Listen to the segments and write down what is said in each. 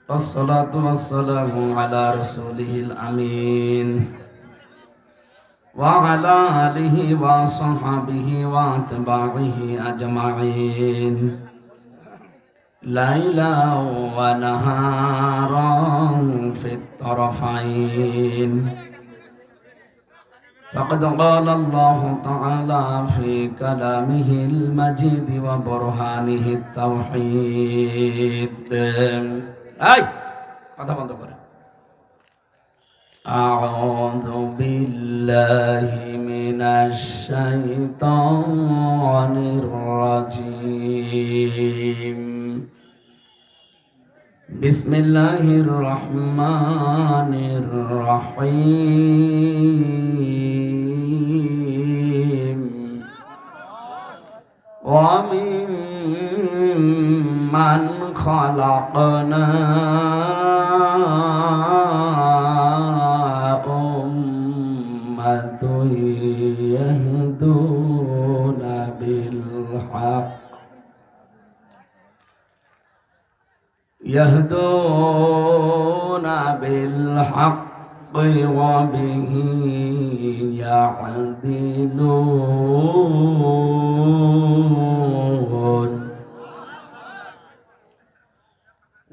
والصلاة والسلام على رسوله الأمين وعلى آله وصحبه وأتباعه أجمعين ليلا ونهارا في الطرفين. فقد قال الله تعالى في كلامه المجيد وبرهانه التوحيد. أعوذ بالله من الشيطان الرجيم. بسم الله الرحمن الرحيم. وممن خلقنا أمة يهدون بالحق وبه يعدلون.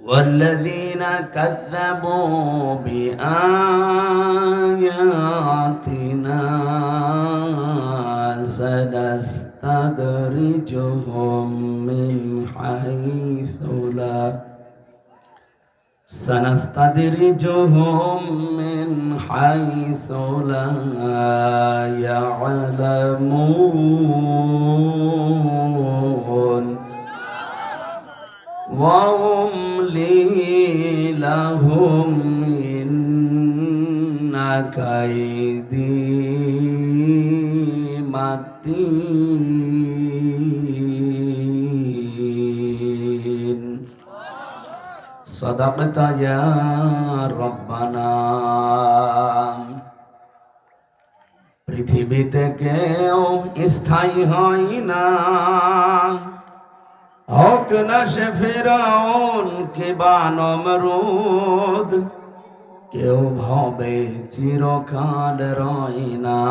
والذين كذبوا بآياتنا سنستدرجهم من حيث لا يعلمون وأملي لهم إن كيدي متين. صدقت يا ربنا. পৃথিবীতে কেউ স্থায়ী হয় না, হোক না সে ফিরআউন কিবা নমরুদ, কেউ ভবে চিরকাল রয় না,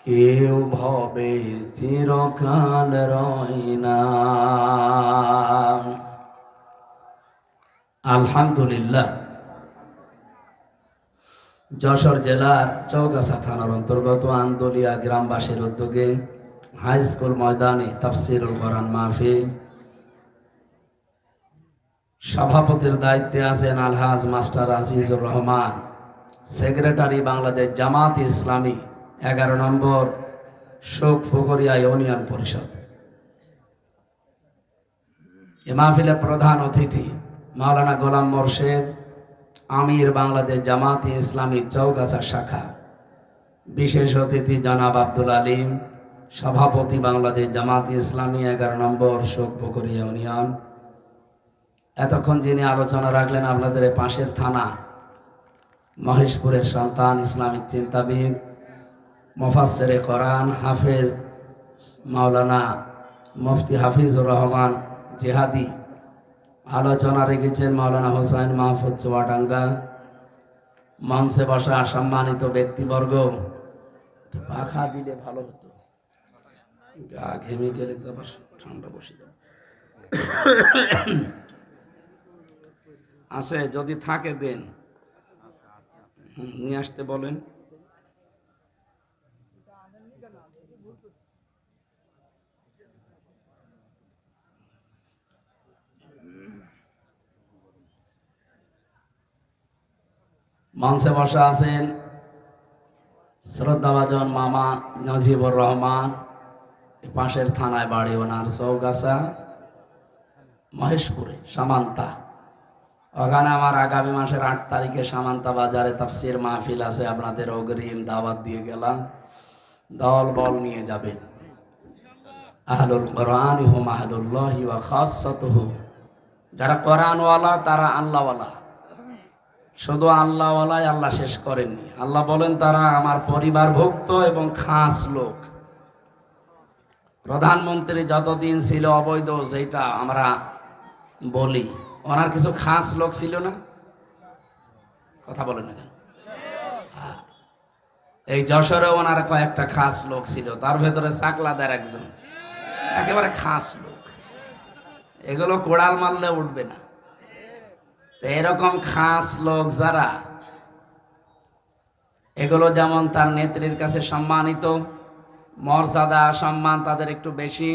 কেউ ভবে চিরকাল রয় না। আলহামদুলিল্লাহ, যশোর জেলার চৌগাছা থানার অন্তর্গত আন্দোলিয়া গ্রামবাসীর উদ্যোগে হাই স্কুল ময়দানে তাফসিরুল কোরআন মাহফিল, সভাপতির দায়িত্বে আছেন আলহাজ মাস্টার আজিজুর রহমান, সেক্রেটারি বাংলাদেশ জামাত ইসলামী 11 নম্বর শোক ফুকরিয়া ইউনিয়ন পরিষদ। এ মাহফিলের প্রধান অতিথি মাওলানা গোলাম মোর্শেদ, আমির বাংলাদেশ জামাত ইসলামী চৌগাছা শাখা। বিশেষ অতিথি জনাব আব্দুল আলিম, সভাপতি বাংলাদেশ জামাত ইসলামী 11 নম্বর শোক ফুকরিয়া ইউনিয়ন। এতক্ষণ যিনি আলোচনা রাখলেন আপনাদের পাশের থানা মহেশপুরের সন্তান, ইসলামিক চিন্তাবিদ, মুফাসসিরে কোরআন, হাফেজ মাওলানা মুফতি হাফিজুর রহমান জিহাদি। আলোচনা রেখেছেন মাওলানা হোসেন মাহফুজ চুয়াডাঙ্গা। মঞ্চে বসা সম্মানিত ব্যক্তিবর্গ, পাখা দিলে ভালো হতো, গা ঘেমে গেলে তো আবার ঠান্ডা বসে যাবে। আছে যদি থাকে দেন, নিয়ে আসতে বলেন। মঞ্চে বসা আছেন শ্রদ্ধাভাজন মামা নজিবুর রহমান, পাশের থানায় বাড়ি ওনার, চৌগাছা মহেশপুরে সামান্তা। ওখানে আমার আগামী মাসের 8 তারিখে সামান্তা বাজারে তাফসির মাহফিল আছে, আপনাদের অগ্রিম দাওয়াত দিয়ে গেলাম, দল বল নিয়ে যাবেন। আহলুল কোরআন হুম আহলুল্লাহি ওয়া খাসসাতুহু, যারা কোরআনওয়ালা তারা আল্লাহওয়ালা। শুধু আল্লাহওয়ালাই আল্লাহ শেষ করেননি, আল্লাহ বলেন তারা আমার পরিবারভুক্ত এবং খাস লোক। প্রধানমন্ত্রী যতদিন ছিল অবৈধ, যেটা আমরা বলি ওনার কিছু খাস লোক ছিল না? কথা বলেন না কেন? হ্যাঁ। এই যশোরে ওনার কয়েকটা খাস লোক ছিল, তার ভেতরে চাকলাদার একজন একেবারে খাস লোক। এগুলো কোড়াল মারলে উঠবে না। তো এরকম খাস লোক যারা, এগুলো যেমন তার নেত্রীর কাছে সম্মানিত, মর্যাদা সম্মান তাদের একটু বেশি।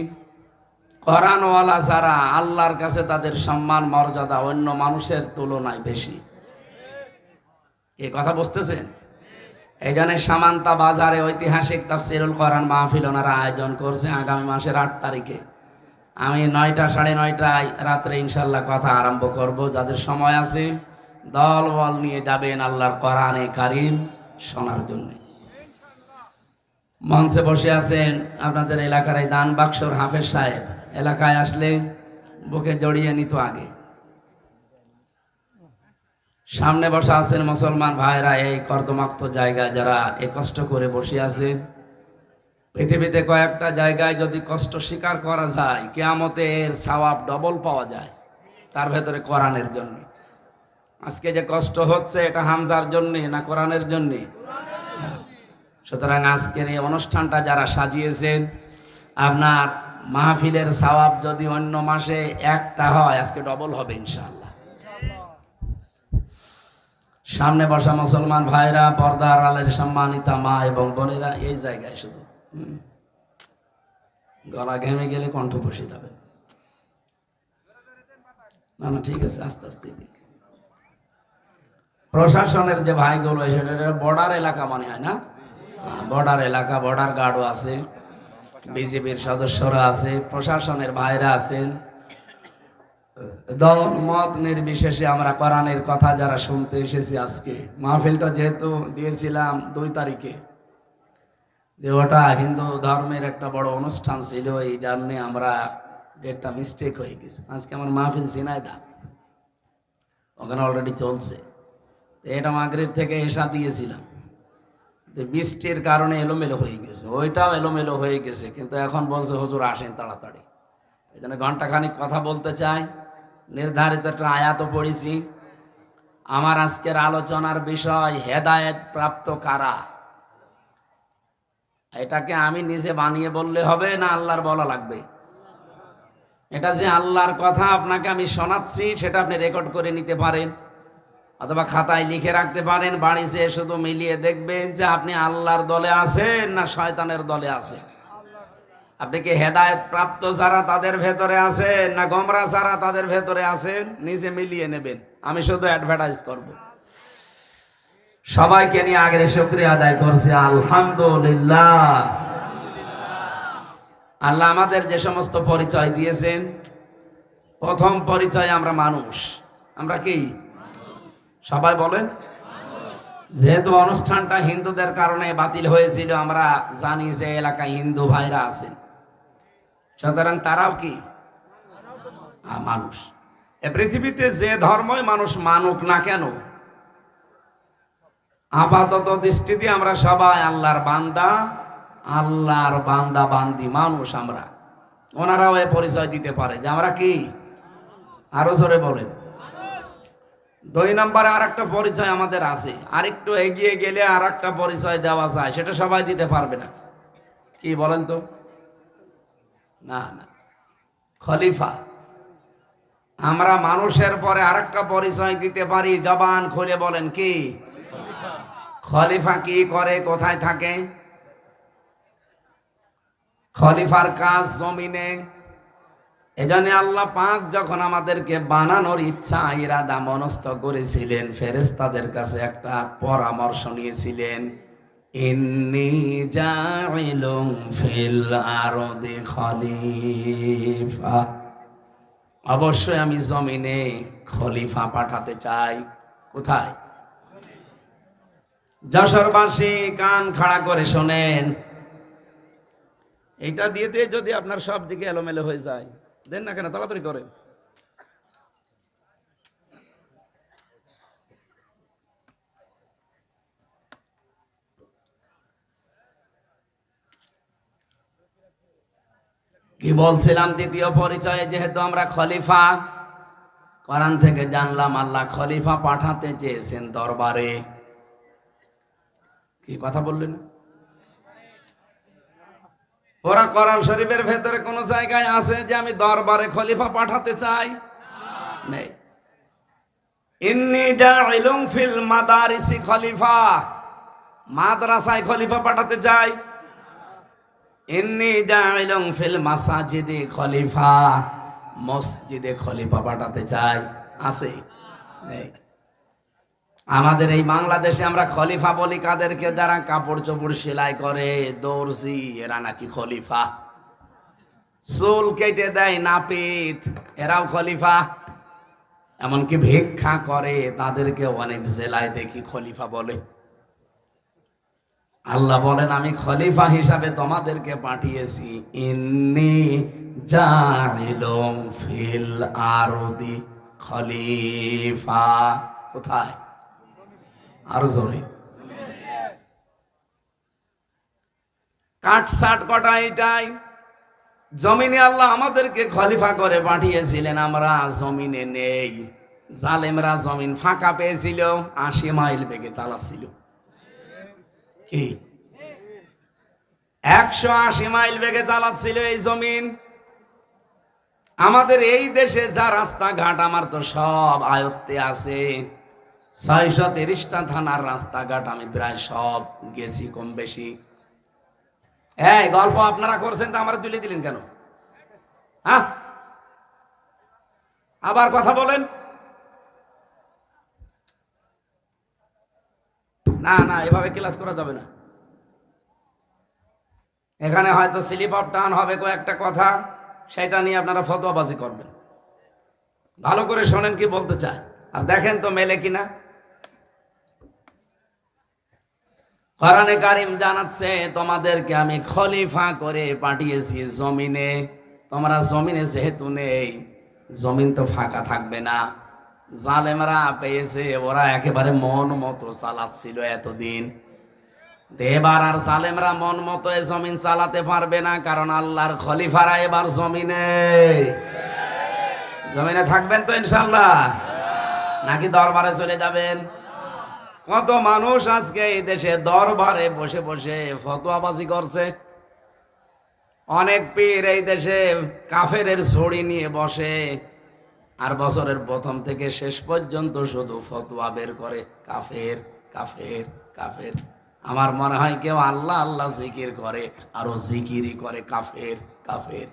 কোরআনওয়ালা যারা, আল্লাহর কাছে তাদের সম্মান মর্যাদা অন্য মানুষের তুলনায় বেশি। এই কথা বুঝতেছেন? এই জন্য সামান্তা বাজারে ঐতিহাসিক তাফসীরুল কোরআন মাহফিল ওনারা আয়োজন করছে আগামী মাসের ৮ তারিখে। আমি ৯টা ৯:৩০ রাত্রে ইনশাল্লাহ কথা আরম্ভ করব। যাদের সময় আছে দল বল নিয়ে যাবেন আল্লাহর কোরআনে কারীম শোনার জন্য। মঞ্চে বসে আছেন আপনাদের এলাকার এই দান বাক্সর হাফেজ সাহেব। এলাকায় আসলে বুকে জড়িয়ে নিত আগে। সামনে বসা আছেন মুসলমান ভাইরা, এই কর্দমাক্ত জায়গায় যারা এই কষ্ট করে বসে আছে। পৃথিবীতে কয়েকটা জায়গায় যদি কষ্ট স্বীকার করা যায়, কিয়ামতে এর সওয়াব ডবল পাওয়া যায়। তার ভেতরে কোরআনের জন্য। আজকে যে কষ্ট হচ্ছে এটা হামজার জন্য না কোরআনের জন্য? সুতরাং আজকের এই অনুষ্ঠানটা যারা সাজিয়েছেন, আপনার মাহফিলের সওয়াব যদি অন্য মাসে একটা হয়, আজকে ডবল হবে ইনশাআল্লাহ। সামনে বসা মুসলমান ভাইরা, পর্দার আলের সম্মানিতা মা এবং বোনেরা, এই জায়গায় শুধু গলা ঘেমে গেলে কণ্ঠ বসে যাবে। না না, ঠিক আছে, আস্তে আস্তে। প্রশাসনের যে ভাইগুলো, সেটা বর্ডার এলাকা মনে হয় না? বর্ডার এলাকা, বর্ডার গার্ডও আছে, বিজেপির সদস্যরা আছে, প্রশাসনের ভাইরা আছেন। দল মত নির্বিশেষে আমরা কোরআনের কথা যারা শুনতে এসেছি, আজকে মাহফিলটা যেহেতু দিয়েছিলাম 2 তারিখে, যে ওটা হিন্দু ধর্মের একটা বড় অনুষ্ঠান ছিল, এই জন্যে আমরা ডেটটা মিস্টেক হয়ে গেছে। আজকে আমার মাহফিল ঝিনাইদহ, ওখানে অলরেডি চলছে। এটা মাগরিব থেকে এশা দিয়েছিলাম, বৃষ্টির কারণে এলোমেলো হয়ে গেছে, ওইটাও এলোমেলো হয়ে গেছে। কিন্তু এখন বলছে হুজুর আসেন তাড়াতাড়ি, এই জন্য ঘন্টাখানিক কথা বলতে চাই। নির্ধারিত একটা আয়াতও পড়েছি। আমার আজকের আলোচনার বিষয় হেদায়েত প্রাপ্ত কারা। এটাকে আমি নিজে বানিয়ে বললে হবে না আল্লাহর বলা লাগবে? এটা যে আল্লাহর কথা আপনাকে আমি শোনাচ্ছি, সেটা আপনি রেকর্ড করে নিতে পারেন, অথবা খাতায় লিখে রাখতে পারেন। বাড়ি যেয়ে শুধু মিলিয়ে দেখবেন যে আপনি আল্লাহর দলে আছেন না শয়তানের দলে আছেন। আপনি কি হেদায়েত প্রাপ্ত যারা তাদের ভেতরে আছেন না গোমরা যারা তাদের ভেতরে আছেন? নিজে মিলিয়ে নেবেন। আমি শুধু অ্যাডভার্টাইজ করব। সবাইকে নিয়ে আগে শুকরিয়া আদায় করছি আলহামদুলিল্লাহ। আল্লাহ আমাদের যে সমস্ত পরিচয় দিয়েছেন, প্রথম পরিচয় আমরা মানুষ। আমরা কি? সবাই বলেন। যেহেতু অনুষ্ঠানটা হিন্দুদের কারণে বাতিল হয়েছিল, আমরা জানি যে এলাকায় হিন্দু ভাইরা আছেন, সুতরাং তারাও কি মানুষ। এ পৃথিবীতে যে ধর্মই মানুষ মানুক না কেন, আপাতত দৃষ্টিতে আমরা সবাই আল্লাহর বান্দা, আল্লাহর বান্দা বান্দি মানুষ আমরা। ওনারাও এ পরিচয় দিতে পারে যে আমরা কি। আরো জোরে বলেন। 2 নম্বরে আর একটা পরিচয় আমাদের আছে, আরেকটু এগিয়ে গেলে আর একটা পরিচয় দেওয়া যায়, সেটা সবাই দিতে পারবে না। কি বলেন তো? না না, খলিফা। আমরা মানুষের পরে আরেকটা পরিচয় দিতে পারি, জবান খুলে বলেন কি? খলিফা কি করে, কোথায় থাকে? খলিফার কাজ জমিনে। এজন্য আল্লাহ পাক যখন আমাদেরকে বানানোর ইচ্ছা ইরাদা মনস্থ করেছিলেন, ফেরেশতাদের কাছে একটা পরামর্শ নিয়েছিলেন, ইন্নী জাইলুম ফিল আরদি খলিফা। অবশ্যই আমি জমিনে খলিফা পাঠাতে চাই। কোথায়? যশোরবাসী কান খাড়া করে শোনেন। এটা দিয়েতে যদি আপনার সব দিকে এলোমেলো হয়ে যায়, দেন না কেন, তাড়াতাড়ি করেন। কি বলছিলাম? দ্বিতীয় পরিচয়ে যেহেতু আমরা খলিফা, কোরআন থেকে জানলাম আল্লাহ খলিফা পাঠাতে চেয়েছেন দরবারে। কি কথা বললেন? ওরা কোরআন শরীফের ভেতরে কোন জায়গায় আছে যে আমি দরবারে খলিফা পাঠাতে চাই? নেই। ইন্নী জাইলুম ফিল মাদারিসি খলিফা, মাদ্রাসায় খলিফা পাঠাতে চাই। ইন্নী জাইলুম ফিল মাসাজিদি খলিফা, মসজিদে খলিফা পাঠাতে চাই। আছে? নেই। আমাদের এই বাংলাদেশে আমরা খলিফা বলি কাদেরকে? যারা কাপড় চোপড় সেলাই করে, দর্জি, এরা নাকি খলিফা। চুল কেটে দেয় নাপিত, এরাও খলিফা। এমনকি ভিক্ষা করে, তাদেরকে অনেক জেলায় দেখি খলিফা বলে। আল্লাহ বলেন আমি খলিফা হিসাবে তোমাদেরকে পাঠিয়েছি। ইন্নী জাইলুম ফিল আরদি খলিফা। কোথায়? আর জোরে। কাটসাট কটা এটাই। জমিনে আল্লাহ আমাদেরকে খলিফা করে পাঠিয়েছিলেন, আমরা জমিনে নেই। জালেমরা জমিন ফাঁকা পেয়েছিল, 80 মাইল বেগে চালাচ্ছিল। কি 180 মাইল বেগে চালাচ্ছিল এই জমিন। আমাদের এই দেশে যা রাস্তাঘাট আমার তো সব আয়ত্তে আছে। 630টা থানার রাস্তাঘাট আমি প্রায় সব গেছি কম বেশি। এই গল্প আপনারা করছেন, তো আমার তুলে দিলেন কেন? হ্যাঁ, আবার কথা বলেন। না না, এভাবে ক্লাস করা যাবে না। এখানে হয়তো স্লিপ অফ টান হবে কয়েকটা কথা, সেটা নিয়ে আপনারা ফতোয়াবাজি করবেন। ভালো করে শোনেন কি বলতে চায়, আর দেখেন তো মেলে কিনা। কোরআনে কারীম জানাচ্ছে তোমাদেরকে আমি খলিফা করে পাঠিয়েছি জমিনে। তোমরা জমিনে যেহেতু নেই, জমিন তো ফাঁকা থাকবে না। জালেমরা পেয়েছে, ওরা একেবারে মন মতো চালাচ্ছিল এতদিন। এবার আর জালেমরা মন মতো এ জমিন চালাতে পারবে না, কারণ আল্লাহর খলিফারা এবার জমিনে থাকবেন তো ইনশাআল্লাহ, নাকি দরবারে চলে যাবেন? কত মানুষ আজকে এই দেশে দরবারে বসে বসে ফতোয়াবাজি করছে। অনেক পীর এই দেশে কাফেরের ছড়ি নিয়ে বসে, আর বছরের প্রথম থেকে শেষ পর্যন্ত শুধু ফতোয়া বের করে কাফের কাফের কাফের। আমার মনে হয় কেউ আল্লাহ আল্লাহ জিকির করে, আরো জিকিরই করে কাফের কাফের।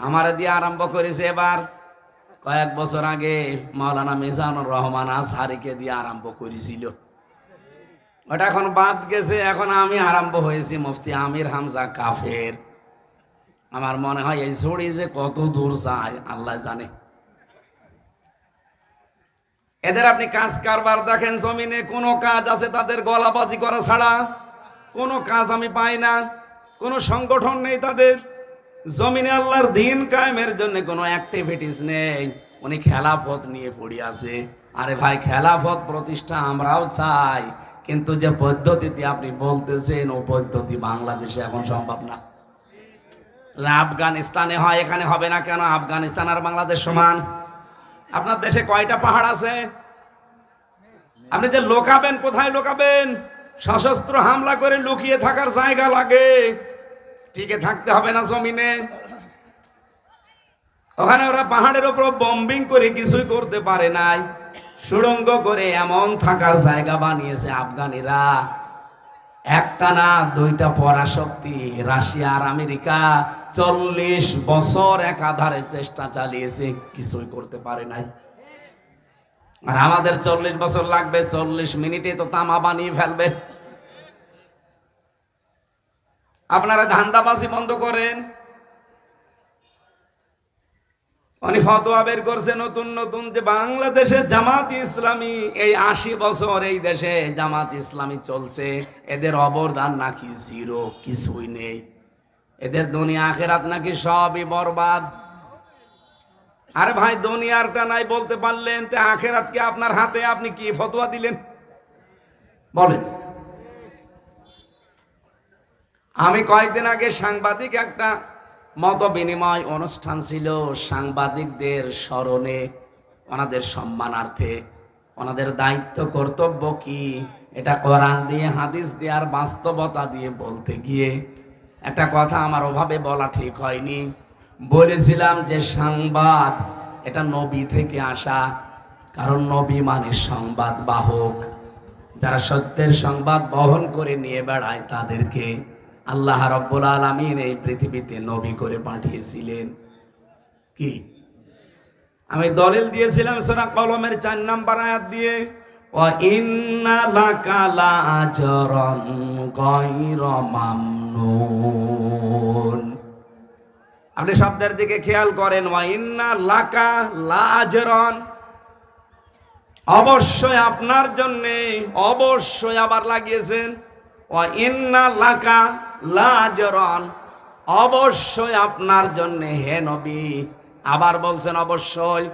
আমার দিয়ে আরম্ভ করেছে এবার, কয়েক বছর আগে মাওলানা মিজানুর রহমান আজহারিকে দিয়ে আরম্ভ করেছিল। ওটা এখন বাদ গেছে, এখন আমি আরম্ভ হয়েছি মুফতি আমির হামজা কাফের। আমার মনে হয় এই ছড়ি যে কত দূর যায় আল্লাহ জানে। এদের আপনি কাজ কারবার দেখেন, জমিনে কোনো কাজ আছে তাদের গলাবাজি করা ছাড়া? কোনো কাজ আমি পাই না, কোনো সংগঠন নেই তাদের। জমিনে আল্লাহর দ্বীন কায়েমের জন্য কোনো অ্যাক্টিভিটিস নেই। উনি খেলাফত নিয়ে পড়ে আছে। আরে ভাই, খেলাফত প্রতিষ্ঠা আমরাও চাই, কিন্তু যে পদ্ধতিতে আপনি বলতেছেন ও পদ্ধতি বাংলাদেশে এখন সম্ভব না। আফগানিস্তানে হয়, এখানে হবে না কেন? আফগানিস্তান আর বাংলাদেশ সমান। আপনার দেশে কয়টা পাহাড় আছে? আপনি যে লোকাবেন, কোথায় লোকাবেন? সশস্ত্র হামলা করে লুকিয়ে থাকার জায়গা লাগে, টিকে থাকতে হবে না জমিনে। ওখানে ওরা পাহাড়ের উপর বম্বিং করে কিছুই করতে পারে নাই, সুড়ঙ্গ করে এমন থাকার জায়গা বানিয়েছে আফগানিরা। একটা না দুইটা পরাশক্তি রাশিয়া আর আমেরিকা 40 বছর একাধারে চেষ্টা চালিয়েছে, কিছুই করতে পারে নাই। আর আমাদের 40 বছর লাগবে, 40 মিনিটে তো তামা বানিয়ে ফেলবে। আপনারা ধান্দাবাজি বন্ধ করেন। উনি ফতোয়া বের করছে নতুন নতুন যে বাংলাদেশে জামাত ইসলামী, এই 80 বছর এই দেশে জামাত ইসলামী চলছে, এদের অবদান নাকি জিরো, কিছুই নেই। এদের দুনিয়া আখেরাত নাকি সবই বরবাদ। আরে ভাই, দুনিয়ারটা নাই বলতে পারলেন, তে আখেরাত কি আপনার হাতে? আপনি কি ফতোয়া দিলেন বলেন? আমি কয়েকদিন আগে সাংবাদিক একটা মত বিনিময় অনুষ্ঠান ছিল সাংবাদিকদের স্মরণে, ওনাদের সম্মানার্থে ওনাদের দায়িত্ব কর্তব্য কি, এটা কোরআন দিয়ে হাদিস দিয়ে আর বাস্তবতা দিয়ে বলতে গিয়ে একটা কথা আমার ওভাবে বলা ঠিক হয়নি। বলেছিলাম যে সংবাদ এটা নবী থেকে আসা, কারণ নবী মানে সংবাদ বাহক। যারা সত্যের সংবাদ বহন করে নিয়ে বেড়ায় তাদেরকে আল্লাহ রাব্বুল আলামিন এই পৃথিবীতে নবী করে পাঠিয়েছিলেন। কি আমি দলিল দিয়েছিলাম সূরা কলমের 4 নম্বর আয়াত দিয়ে, ওয়া ইন্না লাকা লাআজরান গায়রা মামনুন। আপনি শব্দের দিকে খেয়াল করেন, ওয়া ইন্না লাকা লাআজরান, অবশ্যই আপনার জন্য, অবশ্যই আবার লাগিয়েছেন ওয়া ইন্না লাকা লাআজরান, অবশ্যই আপনার জন্য হে নবী, আবার বলছেন অবশ্যই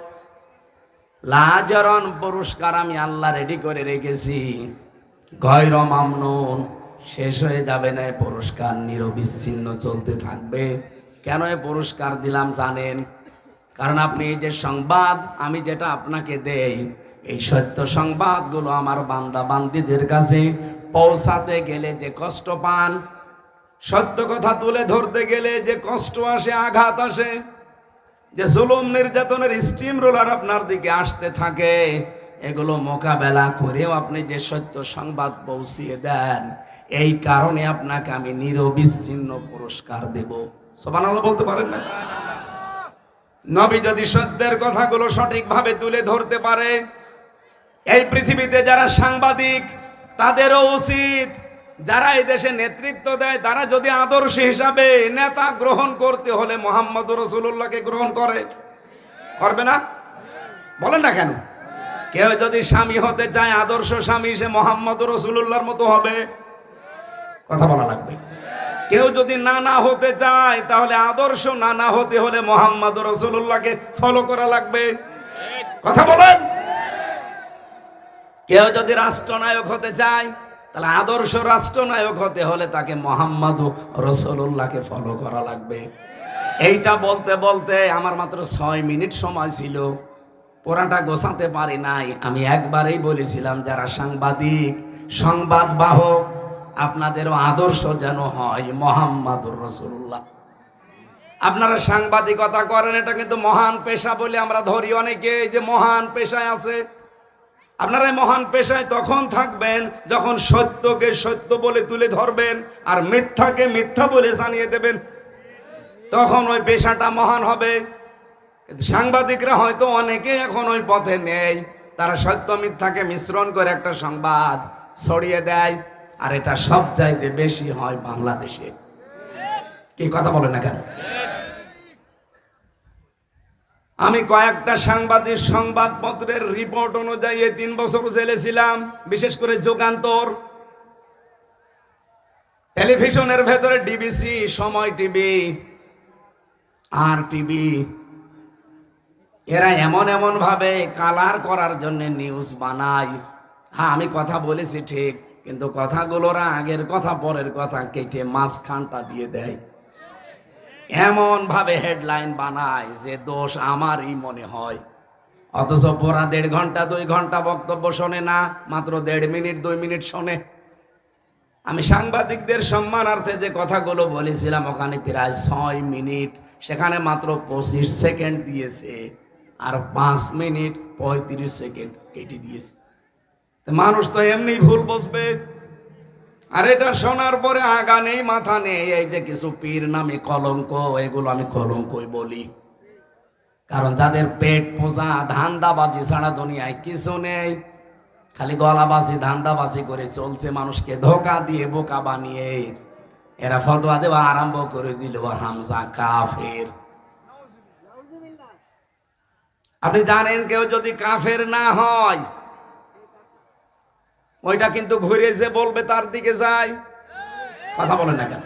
লাআজরান, পুরস্কার আমি আল্লাহ রেডি করে রেখেছি। গায়রা মামনুন, শেষ হয়ে যাবে না পুরস্কার, নিরবিচ্ছিন্ন চলতে থাকবে। কেন এই পুরস্কার দিলাম জানেন? কারণ আপনি এই যে সংবাদ আমি যেটা আপনাকে দেই, এই সত্য সংবাদগুলো আমার বান্দা বান্দীদের কাছে পৌঁছাতে গেলে যে কষ্ট পান, সত্য কথা তুলে ধরতে গেলে যে কষ্ট আসে, আঘাত আসে, যে জুলুম নির্যাতনের স্টিম রোলার আপনার দিকে আসতে থাকে, এগুলো মোকাবেলা করেও আপনি যে সত্য সংবাদ পৌঁছিয়ে দেন, এই কারণে আপনাকে আমি নিরবিচ্ছিন্ন পুরস্কার দেব। সুবহানাল্লাহ বলতে পারেন না? নবী যদি সত্যের কথাগুলো সঠিকভাবে তুলে ধরতে পারে, এই পৃথিবীতে যারা সাংবাদিক তাদেরও উচিত, যারা এই দেশে নেতৃত্ব দেয় তারা যদি আদর্শ হিসাবে নেতা গ্রহণ করতে হলে মুহাম্মদুর রাসূলুল্লাহকে গ্রহণ করবে না? বলেন না কেন? কেউ যদি স্বামী হতে চায় আদর্শ স্বামী, সে মুহাম্মদুর রাসূলুল্লাহর মতো হবে। কথা বলা লাগবে। কেউ যদি নানা হতে চায় তাহলে আদর্শ নানা হতে হলে মুহাম্মদুর রাসূলুল্লাহকে ফলো করা লাগবে। কথা বলেন। কেউ যদি রাষ্ট্রনায়ক হতে চায় তাহলে আদর্শ রাষ্ট্রনায়ক হতে হলে তাকে মুহাম্মদুর রাসূলুল্লাহকে ফলো করা লাগবে। এইটা বলতে বলতে আমার মাত্র 6 মিনিট সময় ছিল, পুরাটা গোছাতে পারি নাই। আমি একবারেই বলেছিলাম যারা সাংবাদিক, সংবাদ বাহক, আপনাদেরও আদর্শ যেন হয় মুহাম্মদুর রাসূলুল্লাহ। আপনারা সাংবাদিকতা করেন, এটা কিন্তু মহান পেশা বলে আমরা ধরি অনেকে, যে মহান পেশায় আছে। আপনারা মহান পেশায় তখন থাকবেন যখন সত্যকে সত্য বলে তুলে ধরবেন আর মিথ্যাকে মিথ্যা বলে জানিয়ে দেবেন, তখন ওই পেশাটা মহান হবে। কিন্তু সাংবাদিকরা হয়তো অনেকে এখন ওই পথে নেই, তারা সত্য মিথ্যাকে মিশ্রণ করে একটা সংবাদ ছড়িয়ে দেয়, আর এটা সব চাইতে বেশি হয় বাংলাদেশে। কি কথা বলেন না কেন? আমি কয়েকটা সাংবাদিক সংবাদপত্রের রিপোর্ট অনুযায়ী 3 বছর জেলে ছিলাম, বিশেষ করে যুগান্তর, টেলিভিশনের ভেতরে ডিবিসি, সময় টিভি, আর টিভি, এরা এমন এমন ভাবে কালার করার জন্য নিউজ বানায়। হ্যাঁ, আমি কথা বলেছি ঠিক, কিন্তু কথাগুলোরা আগের কথা পরের কথা কেটে মাঝখানটা দিয়ে দেয়। এমন ভাবে হেডলাইন বানায় যে দোষ আমারই মনে হয়, অথচ পুরা 1.5 ঘন্টা 2 ঘন্টা বক্তব্য শোনে না, মাত্র 1.5 মিনিট 2 মিনিট শোনে। আমি সাংবাদিকদের সম্মানার্থে যে কথাগুলো বলেছিলাম ওখানে প্রায় 6 মিনিট, সেখানে মাত্র 25 সেকেন্ড দিয়েছে, আর 5 মিনিট 35 সেকেন্ড কেটে দিয়েছে। মানুষ তো এমনি ভুল বসবে। আর এটা শোনার পরে আগা নেই মাথা নেই, এই যে কিছু পীর নামে কলঙ্ক, এগুলো আমি কলঙ্কই বলি। কারণ যাদের পেট পোষা ধান্দাবাজি ছাড়া দুনিয়ায় কিছু নেই, খালি গলাবাজি ধান্দাবাজি করে চলছে, মানুষকে ধোকা দিয়ে বোকা বানিয়ে এরা ফতোয়া দেওয়া আরম্ভ করে দিল, হামজা কাফের। আপনি জানেন কেউ যদি কাফের না হয়, ওইটা কিন্তু ঘুরে যে বলবে তার দিকে যায়। কথা বলেন না কেন?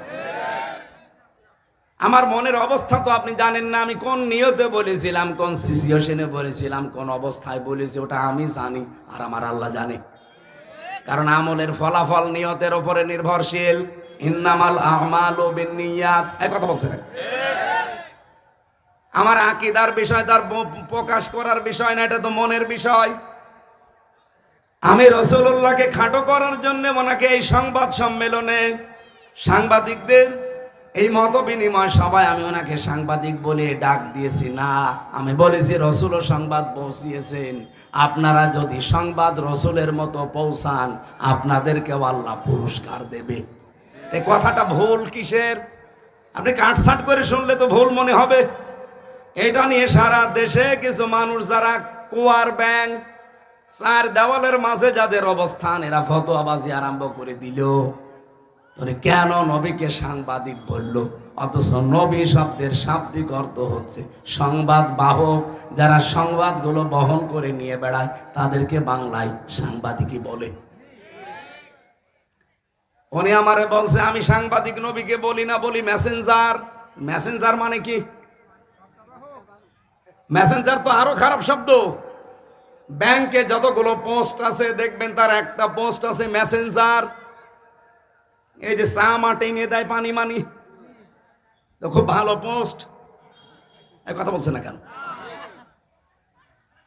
আমার মনের অবস্থা তো আপনি জানেন না, আমি কোন নিয়তে বলেছিলাম, কোন সিচুয়েশনে বলেছিলাম, কোন অবস্থায় বলেছি, ওটা আমি জানি আর আমার আল্লাহ জানে। কারণ আমলের ফলাফল নিয়তের উপরে নির্ভরশীল। ইন্নামাল আমালু বিন্নিয়াত, এই কথা বলছেন। আমার আকীদার বিষয় তার প্রকাশ করার বিষয় না, এটা তো মনের বিষয়। আমি রাসূলুল্লাহকে খাটো করার জন্য ওনাকে এই সংবাদ সম্মেলনে সাংবাদিকদের এই মত বিনিময় সভায় আমি ওনাকে সাংবাদিক বলে ডাক দিয়েছি না, আমি বলেছি রাসূলও সংবাদ পৌঁছিয়েছেন, আপনারা যদি সংবাদ রাসূলের মতো পৌঁছান আপনাদেরকেও আল্লাহ পুরস্কার দেবে। এই কথাটা ভুল কিসের? আপনি কাটছাট করে শুনলে তো ভুল মনে হবে। এটা নিয়ে সারা দেশে কিছু মানুষ যারা কুয়ার ব্যাং চার দেওয়ালের মাঝে যাদের অবস্থান, এরা ফতোয়াবাজি আরম্ভ করে দিল। কেন নবীকে সাংবাদিক বলল? অথচ নবী শব্দের শাব্দিক অর্থ হচ্ছে সংবাদ বাহক। যারা সংবাদগুলো বহন করে নিয়ে বেড়ায় তাদেরকে বাংলায় সাংবাদিকই বলে। উনি আমারে বলছে আমি সাংবাদিক নবীকে বলি না, বলি মেসেঞ্জার। মেসেঞ্জার মানে কি? মেসেঞ্জার তো আরো খারাপ শব্দ। ব্যাংকে যতগুলো পোস্ট আছে দেখবেন তার একটা পোস্ট আছে মেসেঞ্জার। এই যে চা মাটি নিয়ে দেয় পানি মানি, খুব ভালো পোস্ট। এই কথা বলছে না কেন?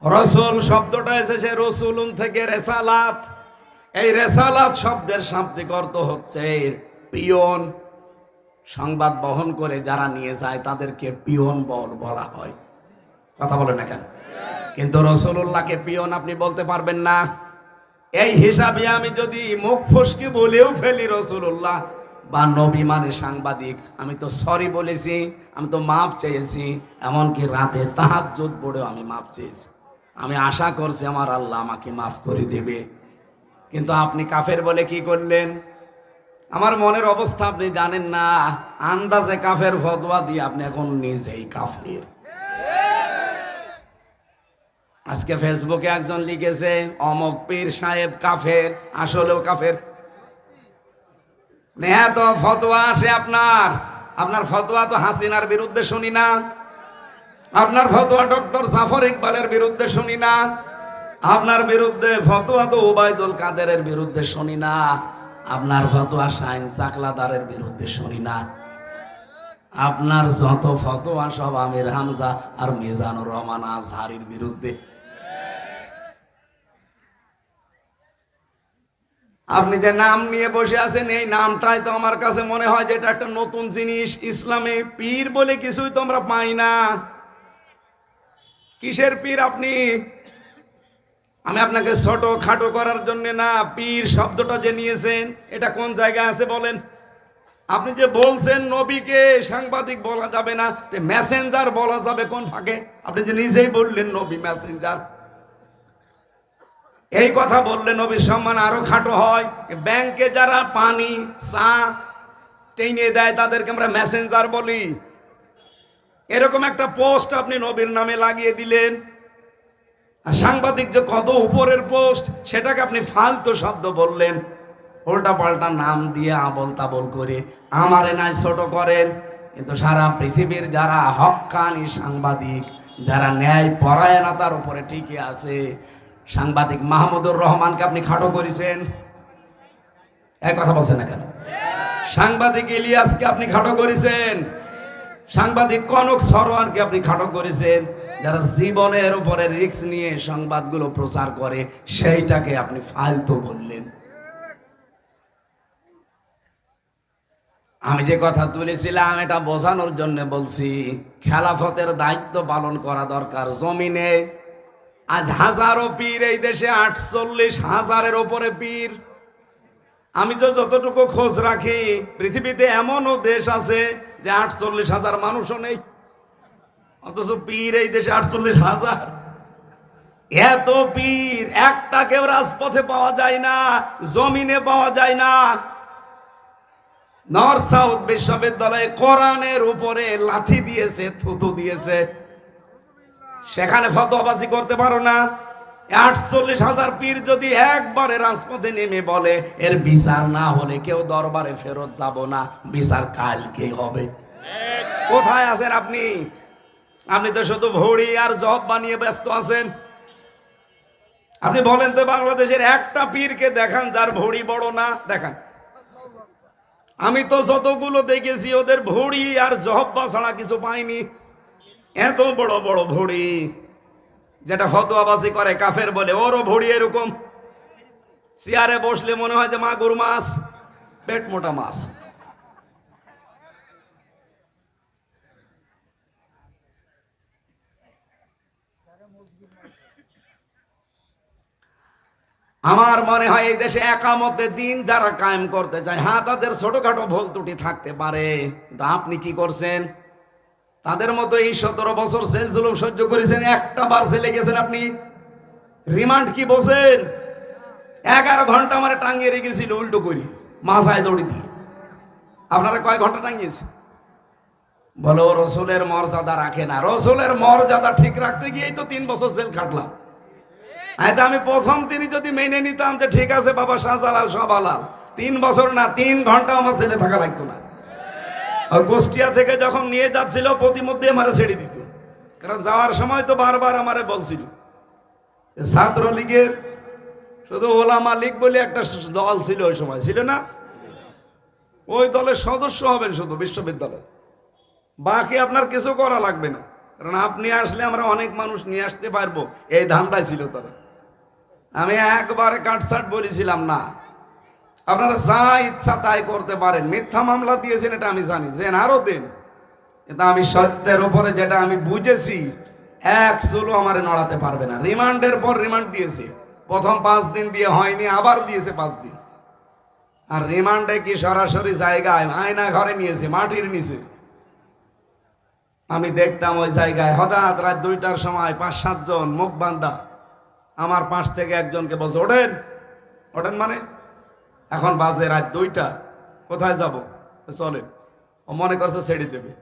রাসূল শব্দটা এসেছে রসুলুন থেকে রেসালাত। এই রেসালাত শব্দের শাব্দিক অর্থ হচ্ছে পিয়ন। সংবাদ বহন করে যারা নিয়ে যায় তাদেরকে পিয়ন বলা হয়। কথা বলে না কেন? কিন্তু রাসূলুল্লাহকে পিয়ন আপনি বলতে পারবেন না। এই হিসাবে আমি যদি মুখ ফসকে বলেও ফেলি রাসূলুল্লাহ বা নবী মানে সাংবাদিক, আমি তো সরি বলেছি, আমি তো মাপ চেয়েছি, এমনকি রাতে তাহাজ্জুদ পড়েও আমি মাপ চেয়েছি। আমি আশা করছি আমার আল্লাহ আমাকে মাফ করে দেবে। কিন্তু আপনি কাফের বলে কি করলেন? আমার মনের অবস্থা আপনি জানেন না। আন্দাজে কাফের ফতোয়া দিয়ে আপনি এখন নিজেই কাফের। আজকে ফেসবুকে একজন লিখেছে অমক পীর সাহেব কাফের, আসলেও কাফের। এত ফতোয়া আসে আপনার ফতোয়া তো হাসিনার বিরুদ্ধে শুনি না, আপনার ফতোয়া ডক্টর জাফর ইকবালের বিরুদ্ধে শুনি না, আপনার বিরুদ্ধে ফতোয়া তো ওবায়দুল কাদেরের বিরুদ্ধে শুনি না, আপনার ফতোয়া শাহিন চাকলাদারের বিরুদ্ধে শুনি না। আপনার যত ফতোয়া সব আমির হামজা আর মিজানুর রহমান আজহারির বিরুদ্ধে। আপনি যে নাম নিয়ে বসে আছেন, এই নামটাই তো আমার কাছে মনে হয় যে এটা একটা নতুন জিনিস। ইসলামে পীর বলে কিছুই তো আমরা পাই না। কিসের পীর আপনি? আমি আপনাকে ছোট খাটো করার জন্য না, পীর শব্দটা যে নিয়েছেন এটা কোন জায়গায় আছে বলেন? আপনি যে বলছেন নবীকে সাংবাদিক বলা যাবে না, মেসেঞ্জার বলা যাবে কোন ফাঁকে? আপনি যে নিজেই বললেন নবী মেসেঞ্জার। এই কথা বললে নবীর সম্মান আরো খাটো হয়। ব্যাংকে যারা পানি চা টেনে দেয় তাদেরকে আমরা মেসেঞ্জার বলি। এরকম একটা পোস্ট আপনি নবীর নামে লাগিয়ে দিলেন। আর সাংবাদিক যে কত উপরের পোস্ট, সেটাকে আপনি ফালতু শব্দ বললেন। উল্টা পাল্টা নাম দিয়ে আবল তাবল করে আমারে নাই ছোট করেন। কিন্তু সারা পৃথিবীর যারা হক্কানি সাংবাদিক, যারা ন্যায় পরায়ণতার উপরে টিকে আছে, সাংবাদিক মাহমুদুর রহমানকে আপনি খাটো করেছেন। এক কথা বলছেন না কেন? সাংবাদিক ইলিয়াসকে আপনি খাটো করেছেন। সাংবাদিক কনক সরোয়ারকে আপনি খাটো করেছেন। যারা জীবনের উপরে রিস্ক নিয়ে সংবাদগুলো প্রচার করে সেইটাকে আপনি ফালতু বললেন। আমি যে কথা তুলেছিলাম এটা বোঝানোর জন্য বলছি, খেলাফতের দায়িত্ব পালন করা দরকার জমিনে। আজ হাজারো পীর এই দেশে, 48,000-এর উপরে পীর। আমি তো যতটুকু খোঁজ রাখি পৃথিবীতে এমনও দেশ আছে যে 48,000 মানুষও নেই, অথচ পীর এই দেশে 48,000। এত পীর, একটা কেউ রাজপথে পাওয়া যায় না, জমিনে পাওয়া যায় না। নর্থ সাউথ বিশ্ববিদ্যালয়ে কোরআনের উপরে লাঠি দিয়েছে, থুতু দিয়েছে, সেখানে ফতোয়াবাজি করতে পারো না। 48,000 পীর যদি একবারে রাজপথে নেমে বলে এর বিচার না হলে কেউ দরবারে ফেরত যাব না, বিচার কালকে হবে। কোথায় আছেন আপনি? আপনি তো শুধু ভড়ি আর জব বানিয়ে ব্যস্ত আছেন। আপনি বলেন তো বাংলাদেশের একটা পীরকে দেখান যার ভড়ি বড় না, দেখান। আমি তো যতগুলো দেখেছি ওদের ভড়ি আর জহব্বা ছাড়া কিছু পাইনি। এত বড় বড় ভুড়ি, যেটা ফতোয়াবাজি করে কাফের বলে, ওরও ভুড়ি এরকম। চেয়ারে বসলে মনে হয় যে মাগুর মাছ, পেট মোটা মাছ। আমার মনে হয় এই দেশে একামতের দিন যারা কায়েম করতে চায়, হ্যাঁ তাদের ছোটখাটো ভুল ত্রুটি থাকতে পারে, কিন্তু আপনি কি করছেন? তাদের মতো এই 17 বছর জেল জুলুম সহ্য করেছেন, একটা বার জেলে গেছেন আপনি? রিমান্ড কি বলছেন? 11 ঘন্টা আমার টাঙিয়ে রেখেছিল উল্টো করি, মাথায় দড়ি দিয়ে। আপনারা কয় ঘন্টা টাঙিয়েছে? বলো রসুলের মর্যাদা রাখে না। রসুলের মর্যাদা ঠিক রাখতে গিয়েই তো 3 বছর জেল কাটলাম। আমি প্রথম তিনি যদি মেনে নিতাম যে ঠিক আছে বাবা শাহজালাল সব হালাল, 3 বছর না 3 ঘন্টা আমার ছেলে থাকা লাগতো না। আর কুষ্টিয়া থেকে যখন নিয়ে যাচ্ছিল প্রতিমধ্যে আমারে ছেড়ে দিত, কারণ যাওয়ার সময় তো বারবার আমারে বলছিল ছাত্রলীগের শুধু ওলামা লীগ বলে একটা দল ছিল ওই সময়, ছিল না? ওই দলের সদস্য হবেন শুধু বিশ্ববিদ্যালয়, বাকি আপনার কিছু করা লাগবে না, কারণ আপনি আসলে আমরা অনেক মানুষ নিয়ে আসতে পারবো, এই ধান্দায় ছিল তারা। আমি একবারে কাটছাট বলেছিলাম না, আপনারা যা ইচ্ছা তাই করতে পারেন। মিথ্যা মামলা দিয়েছেন এটা আমি জানি, যে আরো দিন, কিন্তু আমি সত্যের উপরে যেটা আমি বুঝেছি, এক চুলো আমার নড়াতে পারবে না। রিমান্ডের পর রিমান্ড দিয়েছে, প্রথম 5 দিন দিয়ে হয়নি, আবার দিয়েছে 5 দিন। আর রিমান্ডে কি সরাসরি জায়গায় আয়না ঘরে নিয়েছে, মাটির নিচে। আমি দেখতাম ওই জায়গায় হঠাৎ রাত 2টার সময় 5-7 জন মুখ বান্ধা আমার পাশ থেকে একজনকে বলছে ওঠেন। ওঠেন মানে? এখন বাজে রাত 2টা, কোথায় যাব? চলেন। ও মনে করছে ছেড়ে দেবে,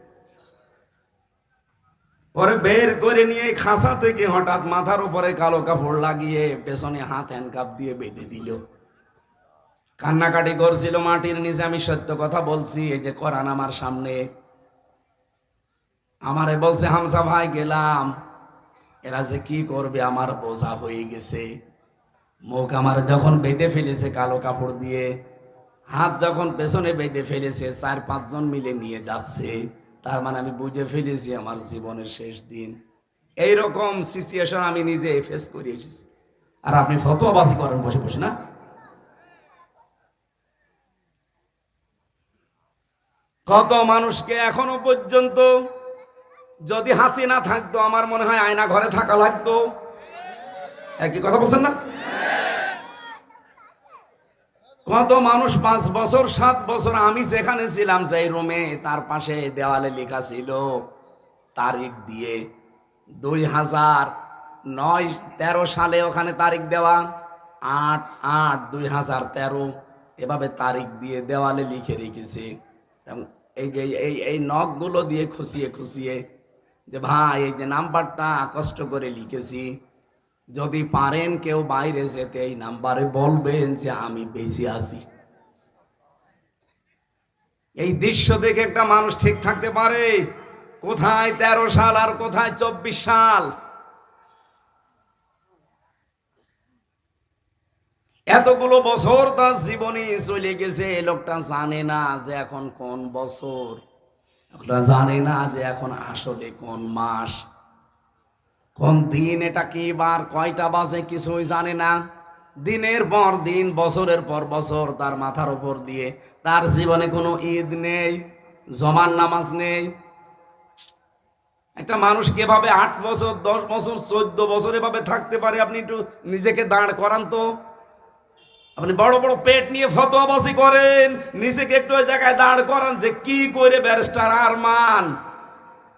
পরে বের করে নিয়ে খাঁচা থেকে হঠাৎ মাথার উপরে কালো কাপড় লাগিয়ে পেছনে হাত হ্যান্ডকাপ দিয়ে বেঁধে দিল। কান্নাকাটি করছিল মাটির নিচে। আমি সত্য কথা বলছি, এই যে কোরআন আমার সামনে। আমারে বলছে হামজা ভাই গেলাম, এরা যে কি করবে আমার বোঝা হয়ে গেছে। মুখ আমার যখন বেঁধে ফেলেছে কালো কাপড় দিয়ে, হাত যখন পেছনে বেঁধে ফেলেছে, 4-5 জন মিলে নিয়ে যাচ্ছে, তার মানে আমি বুঝে ফেলেছি আমার জীবনের শেষ দিন। এইরকম সিচুয়েশন আমি নিজে ফেস করে এসেছি। আর আপনি ফতোয়াবাজি করেন বসে বসে, না? কত মানুষকে এখনো পর্যন্ত, যদি হাসিনা থাকতো আমার মনে হয় আয়না ঘরে থাকা লাগতো। একই কথা বলছেন না? কত মানুষ 5 বছর 7 বছর আমি যেখানে ছিলাম সেই রুমে, তার পাশে দেওয়ালে লেখা ছিল তারিখ দিয়ে 2009-13 সালে ওখানে তারিখ দেওয়া, 8-8-2013 এভাবে তারিখ দিয়ে দেওয়ালে লিখে রেখেছে। এবং এই যে এই নখগুলো দিয়ে খুশিয়ে খুশিয়ে যে ভাই এই যে নাম্বারটা কষ্ট করে লিখেছি, যদি পারেন কেউ বাইরে যেতে এই নাম্বারে বলবেন যে আমি বেঁচে আছি। এই দৃশ্য দেখে একটা মানুষ ঠিক থাকতে পারে? কোথায় 13 সাল আর কোথায় 24 সাল? এতগুলো বছর তার জীবনে চলে গেছে, লোকটা জানে না যে এখন কোন বছর, লোকটা জানে না যে এখন আসলে কোন মাস, কোন দিন, এটা কি বার, কয়টা বাজে, কিছুই জানে না। দিনের পর দিন, বছরের পর বছর তার মাথার উপর দিয়ে, তার জীবনে কোনো ঈদ নেই, জমার নামাজ নেই। একটা মানুষ কিভাবে 8 বছর 10 বছর 14 বছর এভাবে থাকতে পারে? আপনি একটু নিজেকে দাঁড় করান তো। আপনি বড় বড় পেট নিয়ে ফতোয়াবাজি করেন, নিজেকে একটু ওই জায়গায় দাঁড় করান যে কি করে ব্যারিস্টার আরমান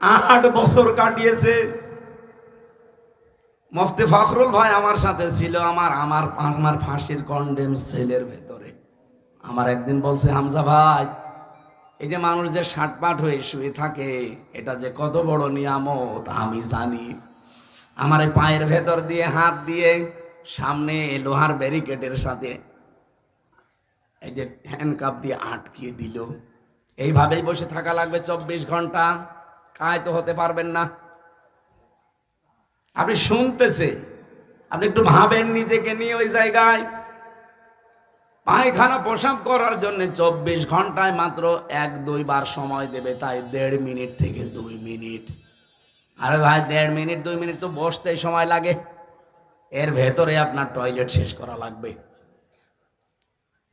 8 বছর কাটিয়েছে। মুফতি ফখরুল ভাই আমার সাথে ছিল, আমার ফাঁসির কন্ডেম সেলের ভেতরে। আমার একদিন বলছে, হামজা ভাই এই যে মানুষ যে শাটপাট হয়ে শুয়ে থাকে, এটা যে কত বড় নিয়ামত আমি জানি। আমার এই পায়ের ভেতর দিয়ে হাত দিয়ে সামনে লোহার ব্যারিকেডের সাথে এই যে হ্যান্ডকাপ দিয়ে আটকিয়ে দিল। এইভাবেই বসে থাকা লাগবে 24 ঘন্টা, কায় তো হতে পারবেন না। আপনি শুনতেছে, আপনি একটু ভাবেন নিজেকে নিয়ে। ওই জায়গায় পায়খানা প্রসাব করার জন্য 24 ঘন্টায় মাত্র 1-2 বার সময় দেবে, তাই 1.5 মিনিট থেকে 2 মিনিট। আরে ভাই 1.5 মিনিট 2 মিনিট তো বসতেই সময় লাগে, এর ভেতরে আপনার টয়লেট শেষ করা লাগবে।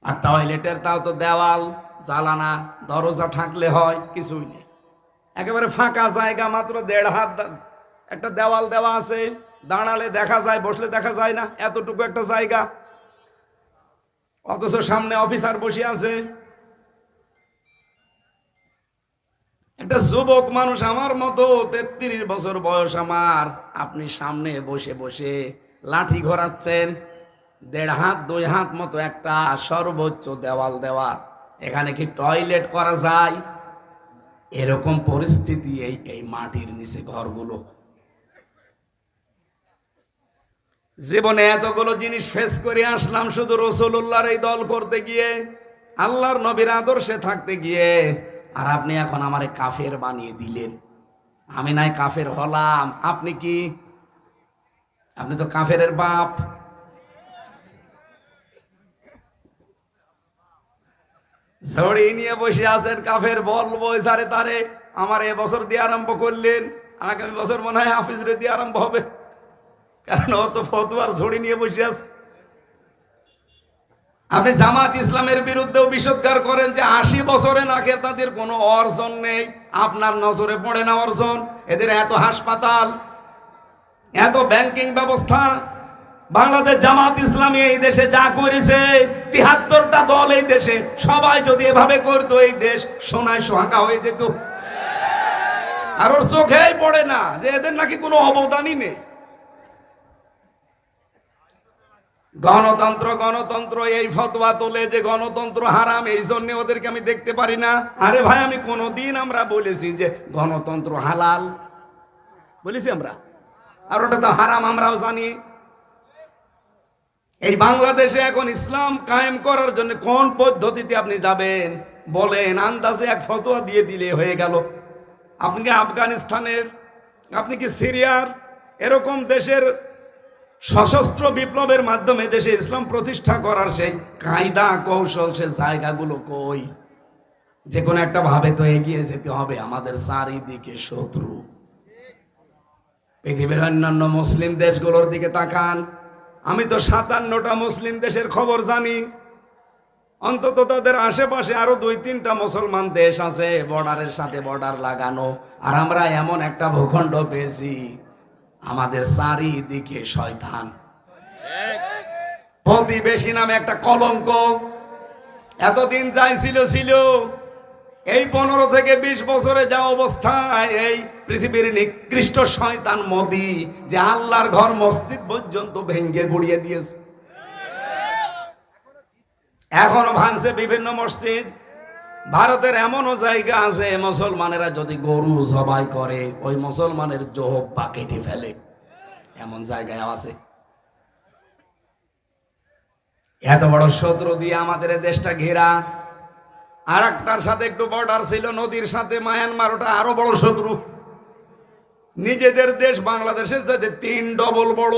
আর টয়লেটের তাও তো দেওয়াল জালানা দরজা থাকলে হয়, কিছুই নেই, একেবারে ফাঁকা জায়গা, মাত্র 1.5 হাত একটা দেওয়াল দেওয়া আছে, দাঁড়ালে দেখা যায়, বসলে দেখা যায় না, এতটুকু একটা জায়গা। অথচ সামনে অফিসার বসে আছে। একটা যুবক মানুষ আমার মতো 33 বছর বয়স আমার, আপনি সামনে বসে বসে লাঠি ঘোরাচ্ছেন, 1.5 হাত 2 হাত মতো একটা সর্বোচ্চ দেওয়াল দেওয়া, এখানে কি টয়লেট করা যায়? এরকম পরিস্থিতি এই মাটির নিচে ঘরগুলো। জীবনে এতগুলো জিনিস ফেস করে আসলাম শুধু রাসূলুল্লাহর এই দল করতে গিয়ে, আল্লাহর নবীর আদর্শে থাকতে গিয়ে, আর আপনি এখন আমারে কাফের বানিয়ে দিলেন। আমি নাই কাফের হলাম, আপনি কি? আপনি তো কাফেরের বাপ। ঝড়ি নিয়ে বসে আছেন, কাফের বলবো যারে তারে। আমার এবছর দিয়ে আরম্ভ করলেন, আগামী বছর মনে হয় হাফিজরে দিয়ে আরম্ভ হবে, কারণ ও তো ফতুয়ার ঝড়ি নিয়ে বসে আছে। আপনি জামাত ইসলামের বিরুদ্ধেও বিষোদ্গার করেন যে 80 বছরে নাকি তাদের কোনো অর্জন নেই। আপনার নজরে পড়ে না অর্জন? এদের এত হাসপাতাল, এত ব্যাংকিং ব্যবস্থা। বাংলাদেশ জামাত ইসলামী এই দেশে যা করেছে, 73টা দল এই দেশে, সবাই যদি এভাবে করতো এই দেশ সোনায় সোহাগা হয়ে যেত। আর ওর চোখেই পড়ে না যে এদের নাকি কোনো অবদানই নেই। গণতন্ত্র গণতন্ত্র এই ফতোয়া তোলে যে গণতন্ত্র হারাম, এই জন্য ওদেরকে আমি দেখতে পারি না। আরে ভাই, আমি কোনোদিন আমরা বলেছি যে গণতন্ত্র হালাল? বলেছি আমরা? আর ওটা তো হারাম আমরাও জানি। এই বাংলাদেশে এখন ইসলাম কায়েম করার জন্য কোন পদ্ধতিতে আপনি যাবেন বলেন? আন্দাজে এক ফতোয়া দিয়ে দিলে হয়ে গেল। আপনি কি আফগানিস্তানের, আপনি কি সিরিয়ার, এরকম দেশের সশস্ত্র বিপ্লবের মাধ্যমে দেশে ইসলাম প্রতিষ্ঠা করার সেই কায়দা কৌশল, সে জায়গাগুলো কই? যে কোনো একটা ভাবে তো এগিয়ে যেতে হবে। আমাদের চারিদিকে শত্রু। পৃথিবীর অন্যান্য মুসলিম দেশগুলোর দিকে তাকান, আমি তো 57টা মুসলিম দেশের খবর জানি। অন্তত তাদের আশেপাশে আরো 2-3টা মুসলমান দেশ আছে, বর্ডারের সাথে বর্ডার লাগানো। আর আমরা এমন একটা ভূখণ্ড পেয়েছি, আমাদের চারিদিকে শয়তান। প্রতিবেশী নামে একটা কলঙ্ক। এতদিন যাই ছিল, এই 15 থেকে 20 বছরে যা অবস্থায়, এই পৃথিবীর নিকৃষ্ট শয়তান মোদি, যে আল্লাহর ঘর মসজিদ পর্যন্ত ভেঙ্গে গুড়িয়ে দিয়েছে। এখনো ভাঙছে বিভিন্ন মসজিদ। ভারতের এমনও জায়গা আছে, মুসলমানেরা যদি গরু জবাই করে ওই মুসলমানের জোহব্বা কেটে ফেলে, এমন জায়গায় আছে। এত বড় শত্রু দিয়ে আমাদের দেশটা ঘেরা। আর একটার সাথে একটু বর্ডার ছিল নদীর সাথে, মায়ানমার, ওটা আরো বড় শত্রু। নিজেদের দেশ বাংলাদেশের চাইতে 3 ডবল বড়।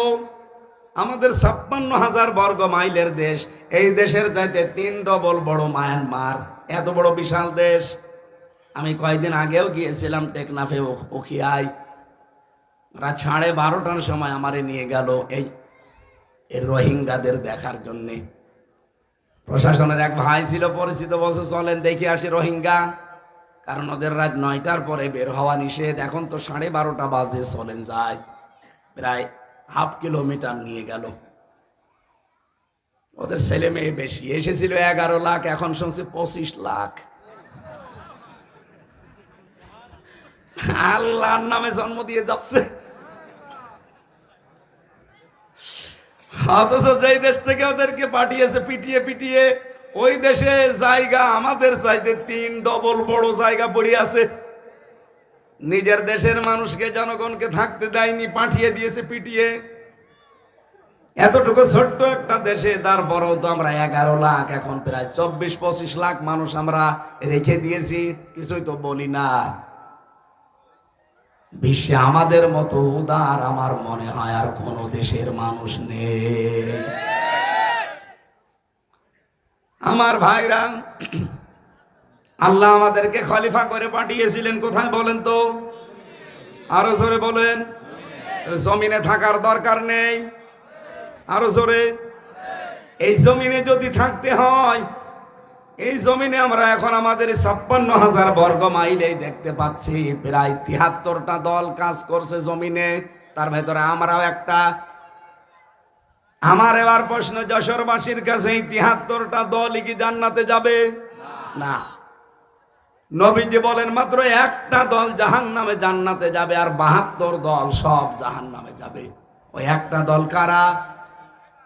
আমাদের 56,000 বর্গ মাইলের দেশ, এই দেশের চাইতে 3 ডবল বড় মায়ানমার। এত বড় বিশাল দেশ। আমি কয়েকদিন আগেও গিয়েছিলাম টেকনাফে, উখিয়ায়। রাত 12:30টার সময় আমারে নিয়ে গেল এই রোহিঙ্গাদের দেখার জন্যে। প্রশাসনের এক ভাই ছিল পরিচিত, বলছে চলেন দেখে আসি রোহিঙ্গা, কারণ ওদের রাত 9টার পরে বের হওয়া নিষেধ। এখন তো 12:30 বাজে, চলেন যায়। প্রায় 1/2 কিলোমিটার নিয়ে গেল। ওদের ছেলে মেয়ে বেশি, এসেছিল 11 লাখ, এখন শুনছি 25 লাখ। আল্লাহর নামে জন্ম দিয়ে যাচ্ছে। অথচ যেই দেশ থেকে ওদেরকে পাঠিয়েছে পিটিয়ে পিটিয়ে, ওই দেশে জায়গা আমাদের চাইতে 3 ডবল বড় জায়গা পড়ে আছে। নিজের দেশের মানুষকে, জনগণকে থাকতে দেয়নি, পাঠিয়ে দিয়েছে পিটিয়ে। এতটুকু ছোট্ট একটা দেশে তারপরেও তো আমরা 11 লাখ, এখন প্রায় 24-25 লাখ মানুষ আমরা রেখে দিয়েছি, কিছুই তো বলি না। বিশ্বে আমাদের মতো উদার আমার মনে হয় আর কোন দেশের মানুষ নেই। আমার ভাইরা, আল্লাহ আমাদেরকে খলিফা করে পাঠিয়েছিলেন কোথায় বলেন তো? আরো জোরে বলেন। জমিনে থাকার দরকার নেই, আরো জোরে। এই জমিনে যদি থাকতে হয়, এই জমিনে আমরা এখন আমাদের 56,000 বর্গ মাইলেই দেখতে পাচ্ছি প্রায় 73টা দল কাজ করছে জমিনে, তার ভেতরে আমরাও একটা। আমার এবার প্রশ্ন যশোরবাসীর কাছে, এই 73টা দলই কি জান্নাতে যাবে? না। নবীজি বলেন মাত্র একটা দল জাহান্নামে জান্নাতে যাবে, আর 72 দল সব জাহান্নামে যাবে। ওই একটা দল কারা?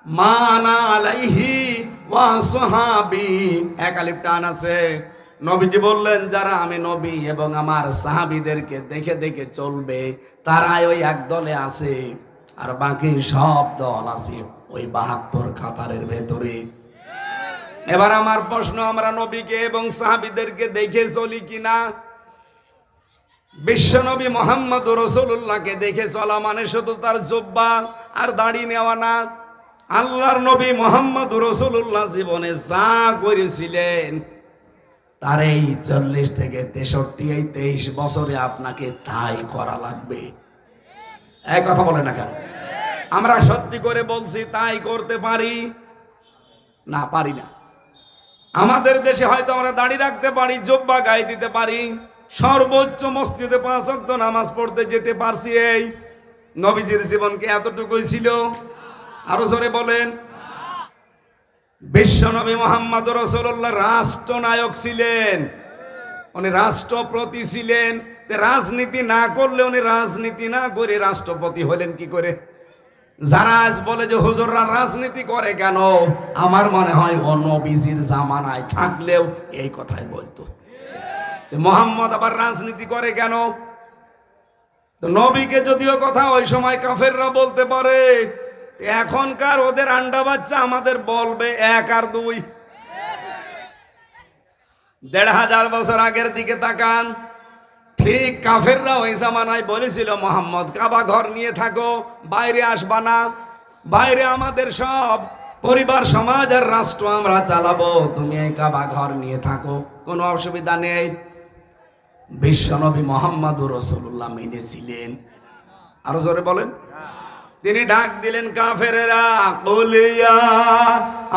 মানা আলাইহি ওয়া সাহাবী, এক আলিফ টান আছে। নবীজি বললেন যারা আমি নবী এবং আমার সাহাবীদেরকে দেখে দেখে চলবে তারাই ওই এক দলে আছে, আর বাকি সব দল আছে ওই 72 কাতারের ভেতরে। এবার আমার প্রশ্ন, আমরা নবীকে এবং সাহাবীদেরকে দেখে চলি কিনা? বিশ্বনবী মুহাম্মদ রাসূলুল্লাহকে দেখে চলা মানে শুধু তার জুব্বা আর দাড়ি নেওয়া না। আল্লাহর নবী মুহাম্মদ রাসূলুল্লাহ জীবনে যা করেছিলেন তার এই 40 থেকে 63 এই 23 বছরে আপনাকে তাই করা লাগবে। এই কথা বলে না কেন? আমরা সত্যি করে বলছি তাই করতে পারি না? পারি না। আমাদের দেশে হয়তো আমরা দাড়ি রাখতে পারি, জুব্বা গায়ে দিতে পারি, সর্বোচ্চ মসজিদে 5 ওয়াক্ত নামাজ পড়তে যেতে পারছি। এই নবীজির জীবন কি এতটুকুই ছিল? আরো জোরে বলেন। বিশ্বনবী মুহাম্মদ রাসূলুল্লাহ রাষ্ট্রনায়ক ছিলেন, উনি রাষ্ট্রপতি ছিলেন। রাজনীতি না করলে উনি রাজনীতি না করে রাষ্ট্রপতি হলেন কি করে? যারা আজ বলে যে হুজুররা রাজনীতি করে কেন, আমার মনে হয় ও নবীজির জামানায় থাকলেও এই কথাই বলতো। মুহাম্মদ আবার রাজনীতি করে কেন? তো নবীকে যদিও কথা ওই সময় কাফেররা বলতে পারে, এখনকার ওদের আন্ডা বাচ্চা আমাদের বলবে 1 আর 2। 1500 বছর আগের দিকে তাকান, ঠিক কাফেররা ওই জামানায় বলেছিল মুহাম্মদ কাবা ঘর নিয়ে থাকো, বাইরে আসবা না, বাইরে আমাদের সব পরিবার সমাজ আর রাষ্ট্র আমরা চালাবো, তুমি এই কাবা ঘর নিয়ে থাকো, কোনো অসুবিধা নেই। বিশ্বনবী মুহাম্মদ রাসূলুল্লাহ মেনেছিলেন। আরো জোরে বলেন। তিনি ডাক দিলেন কাফেরেরা, কুলিয়া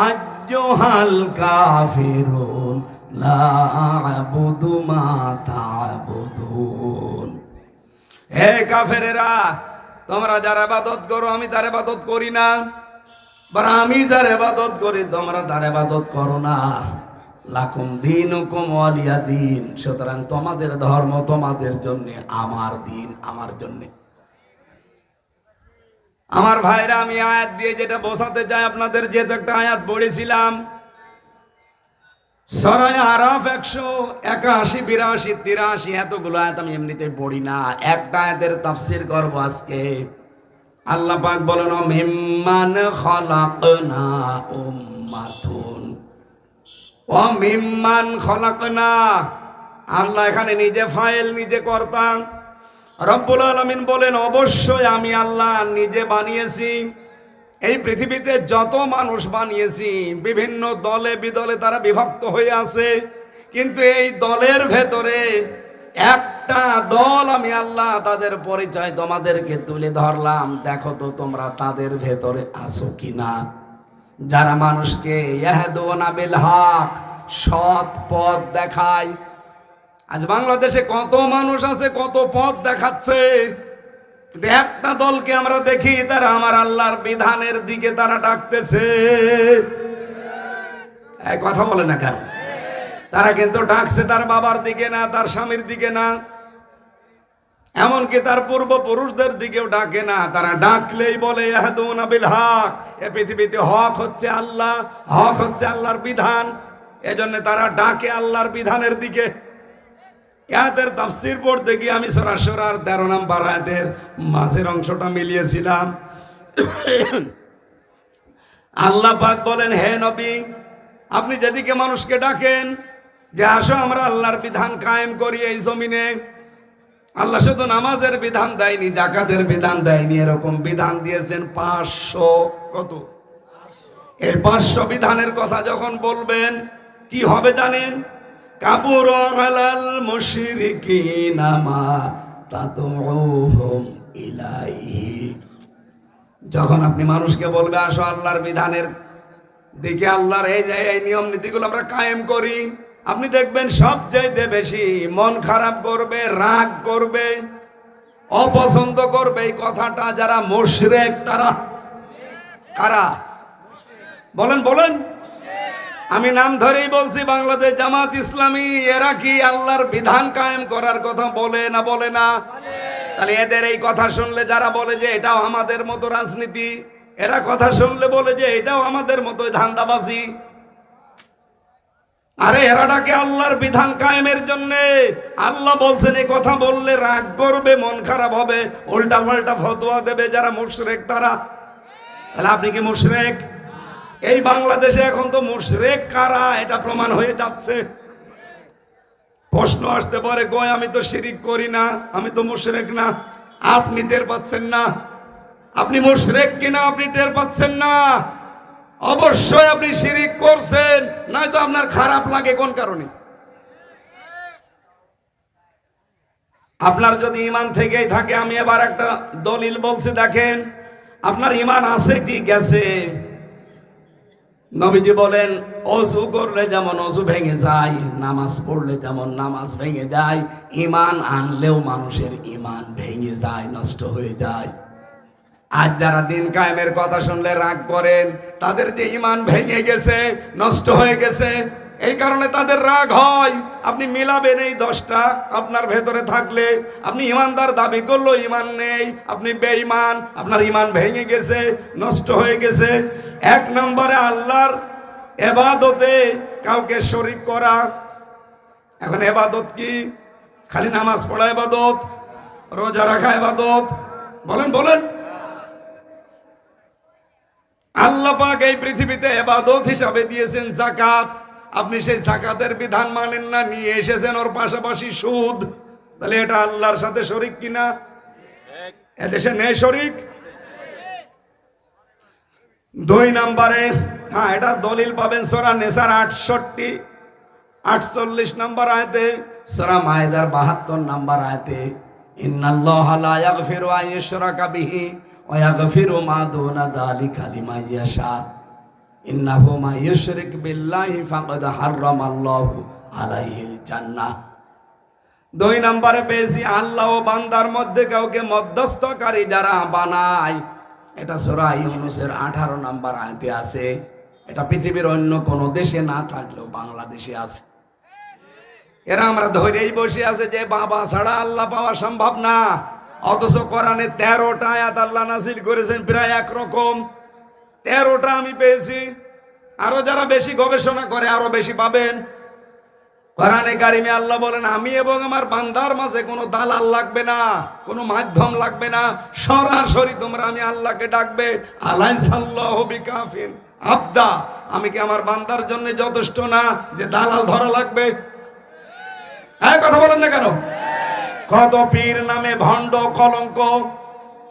আইয়ুহাল কাফিরুন লা আ'বুদু মা তা'বুদুন। হে কাফেরেরা, তোমরা যার ইবাদত করো আমি তার ইবাদত করি না, আর আমি যার ইবাদত করি তোমরা তার ইবাদত করো না। লাকুম দীনুকুম ওয়ালিয়া দীন, সুতরাং তোমাদের ধর্ম তোমাদের জন্য, আমার দিন আমার জন্য। আমার ভাইরা, আমি আয়াত দিয়ে যেটা বোঝাতে চাই আপনাদের, যেহেতু একটা আয়াত পড়েছিলাম সূরা আরাফ 181, 82, 83, এতগুলো আয়াত আমি এমনিতে পড়ি না, একটা আয়াতের তাফসীর করব আজকে। আল্লাহ পাক বলেন মিম্মান খালাকনা উম্মাতুন, ও মিম্মান খালাকনা। আল্লাহ এখানে নিজে ফাইল, নিজে কর্তা। রব্বুল আলামিন বলেন অবশ্যই আমি আল্লাহ নিজে বানিয়েছি। এই পৃথিবীতে যত মানুষ বানিয়েছি বিভিন্ন দলে বিদলে তারা বিভক্ত হয়ে আছে, কিন্তু এই দলের ভেতরে একটা দল আমি আল্লাহ, তাদের পরিচয় তোমাদেরকে তুলে ধরলাম, দেখো তো তোমরা তাদের ভেতরে আছো কিনা। যারা মানুষকে ইয়াহদুনা বিল হক, সৎ পথ দেখায়। আজ বাংলাদেশে কত মানুষ আছে, কত পথ দেখাচ্ছে, একটা দলকে আমরা দেখি তারা আমার আল্লাহর বিধানের দিকে তারা ডাকতেছে। এই কথা বলে না কেন? তারা কিন্তু ডাকছে তার বাবার দিকে না, তার স্বামীর দিকে না, এমনকি তার পূর্বপুরুষদের দিকেও ডাকে না। তারা ডাকলেই বলে ইয়াহদুনা বিল হক, এই পৃথিবীতে হক হচ্ছে আল্লাহ, হক হচ্ছে আল্লাহর বিধান, এজন্য তারা ডাকে আল্লাহর বিধানের দিকে। ইয়াদের তাফসীর পড়তে গিয়ে আমি সূরা শুরার 13 নম্বর আয়াতের মাঝের অংশটা মিলিয়েছিলাম। আল্লাহ পাক বলেন, হে নবী, আপনি যেদিকে মানুষকে ডাকেন যে আসো আমরা আল্লাহর বিধান কায়েম করি এই জমিনে। আল্লাহ শুধু নামাজের বিধান দেয়নি, যাকাতের বিধান দেয়নি, এরকম বিধান দিয়েছেন 500। কত? এই 500 বিধানের কথা যখন বলবেন কি হবে জানেন? কাবুর আলাল মুশরিকিনা মা তাদউহুম ইলাইহি। যখন আপনি মানুষকে বলবে আসো আল্লাহর বিধানের দিকে, আল্লাহর এই যে এই নিয়ম নীতিগুলো আমরা কায়েম করি, আপনি দেখবেন সবচাইতে বেশি মন খারাপ করবে, রাগ করবে, অপছন্দ করবে এই কথাটা যারা মুশরিক। তারা কারা? বলেন বলেন। আমি নাম ধরেই বলছি, বাংলাদেশ জামাত ইসলামী। এরা কি আল্লাহর বিধান কায়েম করার কথা বলে না বলে না? তাহলে এদের এই কথা শুনলে যারা বলে যে এটাও আমাদের মতো রাজনীতি, এরা কথা শুনলে বলে যে এটাও আমাদের মতো ধান্দাবাজি। আরে এরা ডাকে আল্লাহর বিধান কায়েমের জন্য। আল্লাহ বলছেন এই কথা বললে রাগ করবে, মন খারাপ হবে, উল্টা পাল্টা ফতোয়া দেবে যারা মুশরিক তারা। তাহলে আপনি কি মুশরিক? এই বাংলাদেশে এখন তো মুশরিক কারা এটা প্রমাণ হয়ে যাচ্ছে। প্রশ্ন আসতে পারে, কই আমি তো শিরিক করি না, আমি তো মুশরিক না। আপনি টের পাচ্ছেন না? আপনি মুশরিক কিনা আপনি টের পাচ্ছেন না? অবশ্যই আপনি শিরিক করছেন, নয়তো আপনার খারাপ লাগে কোন কারণে? আপনার যদি ঈমান থেকেই থাকে, আমি এবার একটা দলিল বলছি, দেখেন আপনার ঈমান আছে ঠিক আছে। নবীজি বলেন ওযু করলে যেমন ওযু ভেঙে যায়, নামাজ পড়লে যেমন নামাজ ভেঙে যায়, ঈমান আনলেও মানুষের ঈমান ভেঙে যায়, নষ্ট হয়ে যায়। আজ যারা দিন কায়েমের কথা শুনলে রাগ করেন, তাদের যে ঈমান ভেঙে গেছে, নষ্ট হয়ে গেছে, এই কারণে তাদের রাগ হয়। আপনি মিলাবেন এই 10টা আপনার ভেতরে থাকলে, আপনি ঈমানদার দাবি করলো ঈমান নেই, আপনি বেঈমান, আপনার ঈমান ভেঙে গেছে, নষ্ট হয়ে গেছে। 1 নম্বরে আল্লাহর ইবাদতে কাউকে শরীক করা। এখন ইবাদত কি? খালি নামাজ পড়া ইবাদত, রোজা রাখা ইবাদত? বলেন বলেন। আল্লাহ পাক এই পৃথিবীতে ইবাদত হিসাবে দিয়েছেন যাকাত। আপনি সেই যাকাতের বিধান মানেন না, নিয়ে এসেছেন ওর পাশাপাশি সুদ। তাহলে এটা আল্লাহর সাথে শরীক কিনা? এদেশে নেই শরীক। 2 নম্বরে, হ্যাঁ এটা দলিল পাবেন সূরা নিসার 48 নম্বর আয়াতে, সূরা মায়েদার 72 নম্বর আয়াতে, ইন্নাল্লাহা লা ইয়াগফিরু আন ইউশরাকা বিহি ওয়া ইয়াগফিরু মা দুনা যালিকা লিমান ইয়াশা ইন্নাহু মা ইউশরিক বিল্লাহি ফাকাদ হারামাল্লাহু আলাইহিল জান্নাহ। 2 নম্বরে পেয়েছি আল্লাহ ও বান্দার মধ্যে কাউকে মধ্যস্থকারী যারা বানায়, এটা সূরা ইউনূসের 18 নম্বর আয়াতে আছে। এটা পৃথিবীর অন্য কোন দেশে না থাকলেও বাংলাদেশে আছে। এরা আমরা ধরেই বসে আছে যে বাবা ছাড়া আল্লাহ পাওয়া সম্ভব না, অথচ কোরআনে 13টা আয়াত আল্লাহ নাযিল করেছেন প্রায় একরকম। 13টা আমি পেয়েছি, আরো যারা বেশি গবেষণা করে আরো বেশি পাবেন। কোরআনে কারিমে আল্লাহ বলেন আমি এবং আমার বান্দার মাঝে কোনো দালাল লাগবে না, কোনো মাধ্যম লাগবে না, সরাসরি তোমরা আমি আল্লাহকে ডাকবে। আলাইসাল্লাহু বিকাফিন আবদা, আমি কি আমার বান্দার জন্য যথেষ্ট না যে দালাল ধরা লাগবে? এই কথা বলেন না কেন? কত পীর নামে ভণ্ড কলঙ্ক,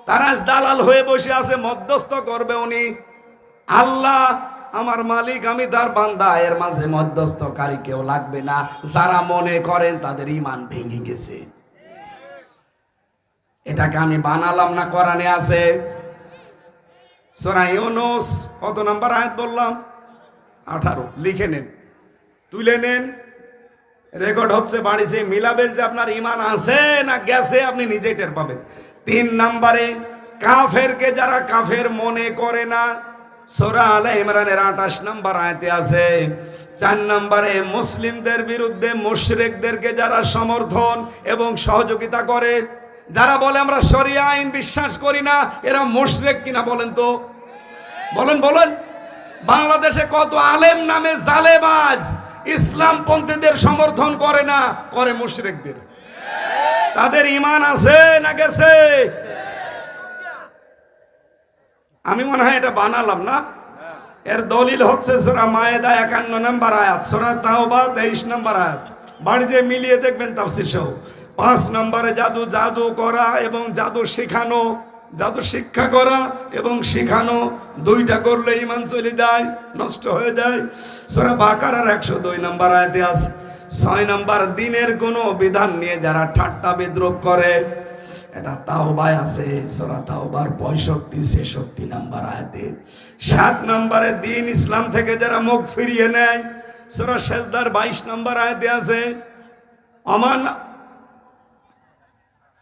তারা দালাল হয়ে বসে আছে, মধ্যস্থ করবে উনি। আল্লাহ আমার মালিক, আমি তার বান্দা, এর মাঝে মধ্যস্থকারী কেউ লাগবে না। যারা মনে করেন তাদের ঈমান ভেঙে গেছে। এটাকে আমি বানালাম না, কোরআনে আছে। সূরা ইউনূস কত নাম্বার আয়াত বললাম? 18। লিখে নেন, তুলে নেন, রেকর্ড হচ্ছে, বাড়িতে মিলাবেন যে আপনার ঈমান আছে না গেছে, আপনি নিজেই টের পাবেন। 3 নম্বরে কাফেরকে যারা কাফের মনে করে না, সূরা আলে ইমরানের 28 নম্বর আয়াতে আছে। 4 নম্বরে মুসলিমদের বিরুদ্ধে মুশরিকদেরকে যারা সমর্থন এবং সহযোগিতা করে, যারা বলে আমরা শরিয়া আইন বিশ্বাস করি না, এরা মুশরিক কিনা বলেন তো? বলেন বলেন। বাংলাদেশে কত আলেম নামে জালেবাজ ইসলামপন্থীদের সমর্থন করে না, করে মুশরিকদের। তাদের ঈমান আছে না গেছে? আমি মনে হয় এটা বানালাম না। এর দলিল হচ্ছে সূরা মায়েদা 51 নম্বর আয়াত, সূরা তাওবা 23 নম্বর আয়াত। বাড়িতে মিলিয়ে দেখবেন তাফসীর সহ। 5 নম্বরে জাদু করা এবং জাদু শেখানো, জাদু শিক্ষা করা এবং শেখানো, 2টা করলে ঈমান চলে যায়, নষ্ট হয়ে যায়। সূরা বাকারার 102 নম্বর আয়াতে আছে। 6 নম্বর দিনের কোনো বিধান নিয়ে যারা ঠাট্টা বিদ্রূপ করে, এটা তাওবায় আছে, সূরা তাওবার 65-66 নাম্বার আয়াতে। 7 নম্বরে দিন ইসলাম থেকে যারা মুখ ফিরিয়ে নেয়, সূরা সেজদার 22 নম্বর আয়াতে আছে, আমান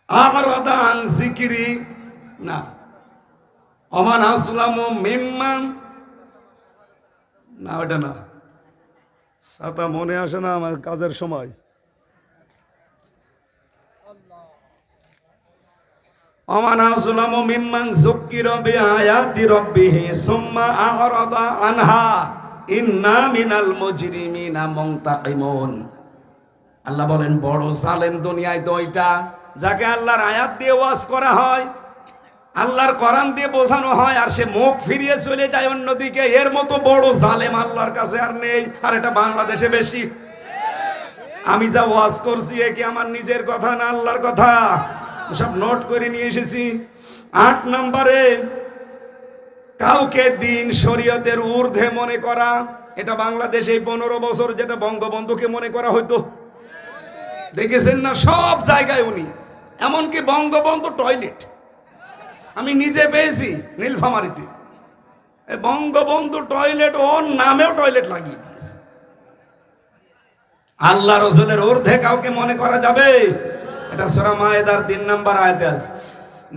আ'রাদা আন যিকরি, না, আমান আসলামু মিম্মান, না ওটা না, ছাতা মনে আসে না আমার কাজের সময়। আমান আসলামু মিম্মান যুক্কিরা বিআয়াতি রাব্বিহি সুম্মা আ'রাদা আনহা ইন্না মিনাল মুজরিমিনা মুনতাকিমুন। আল্লাহ বলেন বড় জালেম দুনিয়ায় তো ওইটা, যাকে আল্লাহর আয়াত দিয়ে ওয়াজ করা হয়, আল্লাহর কোরআন দিয়ে বোঝানো হয়, আর সে মুখ ফিরিয়ে চলে যায় অন্যদিকে। এর মতো বড় জালেম আল্লাহর কাছে আর নেই। আর এটা বাংলাদেশে বেশি। আমি যা ওয়াজ করছি এ কি আমার নিজের কথা না আল্লাহর কথা? সব নোট করে নিয়ে এসেছি। 8 নম্বরে কাউকে দিন শরীয়তের ঊর্ধ্বে মনে করা, এটা বাংলাদেশে 15 বছর যেটা বঙ্গবন্ধুকে মনে করা হতো, দেখেছেন না? সব জায়গায় উনি, এমনকি বঙ্গবন্ধু টয়লেট আমি নিজে পেয়েছি নীলফামারীতে। বঙ্গবন্ধু টয়লেট ওর নামেও টয়লেট লাগিয়ে দিয়েছে। আল্লাহ রাসূলের ঊর্ধ্বে কাউকে মনে করা যাবে? এটা সূরা মায়েদার 3 নম্বর আয়াতে আছে।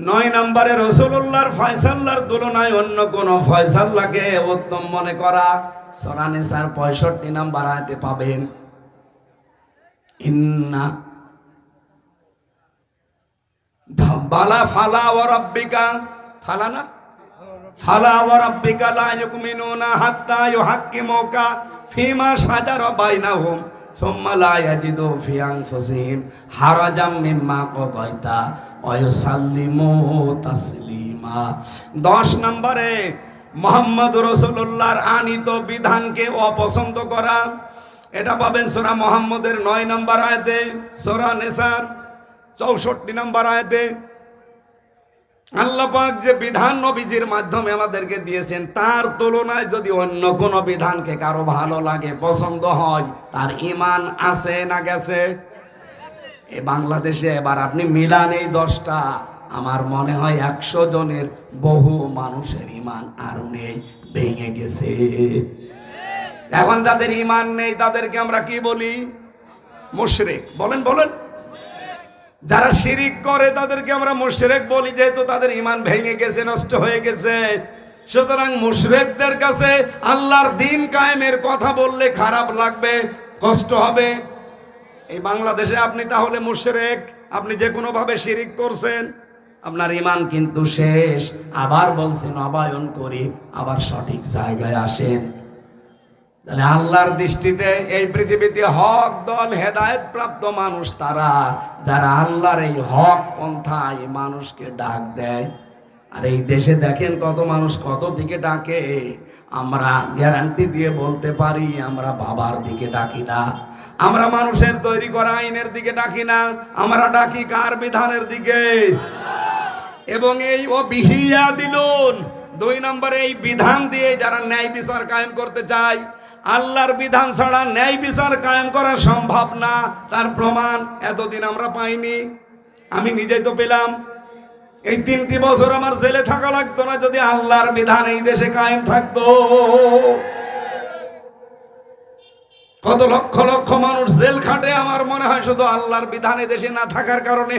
9 নম্বরে রাসূলুল্লাহর ফয়সালার তুলনায় অন্য কোন ফয়সালাকে উত্তম মনে করা, সূরা নিসার 65 নম্বর আয়াতে পাবেন। ইন্না বালা ফালা ওয়া রাব্বিকা, ফালা না, ফালা ওয়া রাব্বিকা লা ইউমিনুনা হাত্তা ইউহাক্কিমুকা ফিমা শাজারা বাইনাহুম সুম্মা লা ইয়াজিদু ফি আনফুসিহিম হারাজাম মিম্মা কাদাইতা ওয়া ইউসাল্লিমু তাসলিমা। 10 নম্বরে মুহাম্মদ রাসূলুল্লাহর আনিত বিধানকে অপছন্দ করা, এটা পাবেন সূরা মুহাম্মদের 9 নম্বর আয়াতে, সূরা নিসার 64 নম্বর আয়াতে। আল্লাহ পাক যে বিধান নবীজির মাধ্যমে আমাদেরকে দিয়েছেন, তার তুলনায় যদি অন্য কোন বিধানকে কারো ভালো লাগে, পছন্দ হয়, তার ঈমান আছে না গেছে? এই বাংলাদেশে এবার আপনি মিলান এই 10টা, আমার মনে হয় 100 জনের বহু মানুষের ঈমান আর নেই, ভেঙে গেছে। এখন যাদের ঈমান নেই তাদেরকে আমরা কি বলি? মুশরিক। বলেন বলেন। যারা শিরিক করে তাদেরকে আমরা মুশরিক বলি, যেহেতু তাদের ঈমান ভেঙে গেছে, নষ্ট হয়ে গেছে। সুতরাং মুশরিকদের কাছে আল্লাহর দ্বীন কায়েমের কথা বললে খারাপ লাগবে, কষ্ট হবে। এই বাংলাদেশে আপনি তাহলে মুশরিক, আপনি যে কোনো ভাবে শিরিক করছেন, আপনার ঈমান কিন্তু শেষ। আবার বলছেন নবায়ন করি, আবার সঠিক জায়গায় আসেন। তাহলে আল্লাহর দৃষ্টিতে এই পৃথিবীতে হক দল, হেদায়েত প্রাপ্ত মানুষ তারা, যারা আল্লাহর এই হক পন্থায় মানুষকে ডাক দেয়। আর এই দেশে দেখেন কত মানুষ কত দিকে ডাকে। আমরা গ্যারান্টি দিয়ে বলতে পারি আমরা বাবার দিকে ডাকি না, আমরা মানুষের তৈরি করা আইনের দিকে ডাকি না, আমরা ডাকি কার? বিধানের দিকে। এবং এই বিহিয়া দিলুন 2 নম্বরে এই বিধান দিয়ে যারা ন্যায় বিচার কায়েম করতে চায়, আল্লাহর বিধান ছাড়া ন্যায় বিচার কায়েম করা সম্ভব না। তার প্রমাণ এতদিন আমরা পাইনি, আমি নিজেই তো পেলাম। এই 3টি বছর আমার জেলে থাকা লাগতো না যদি আল্লাহর বিধান এই দেশে কায়েম থাকতো। কত লক্ষ লক্ষ মানুষ জেল খাটে, আমার মনে হয় শুধু আল্লাহর বিধান এই দেশে না থাকার কারণে।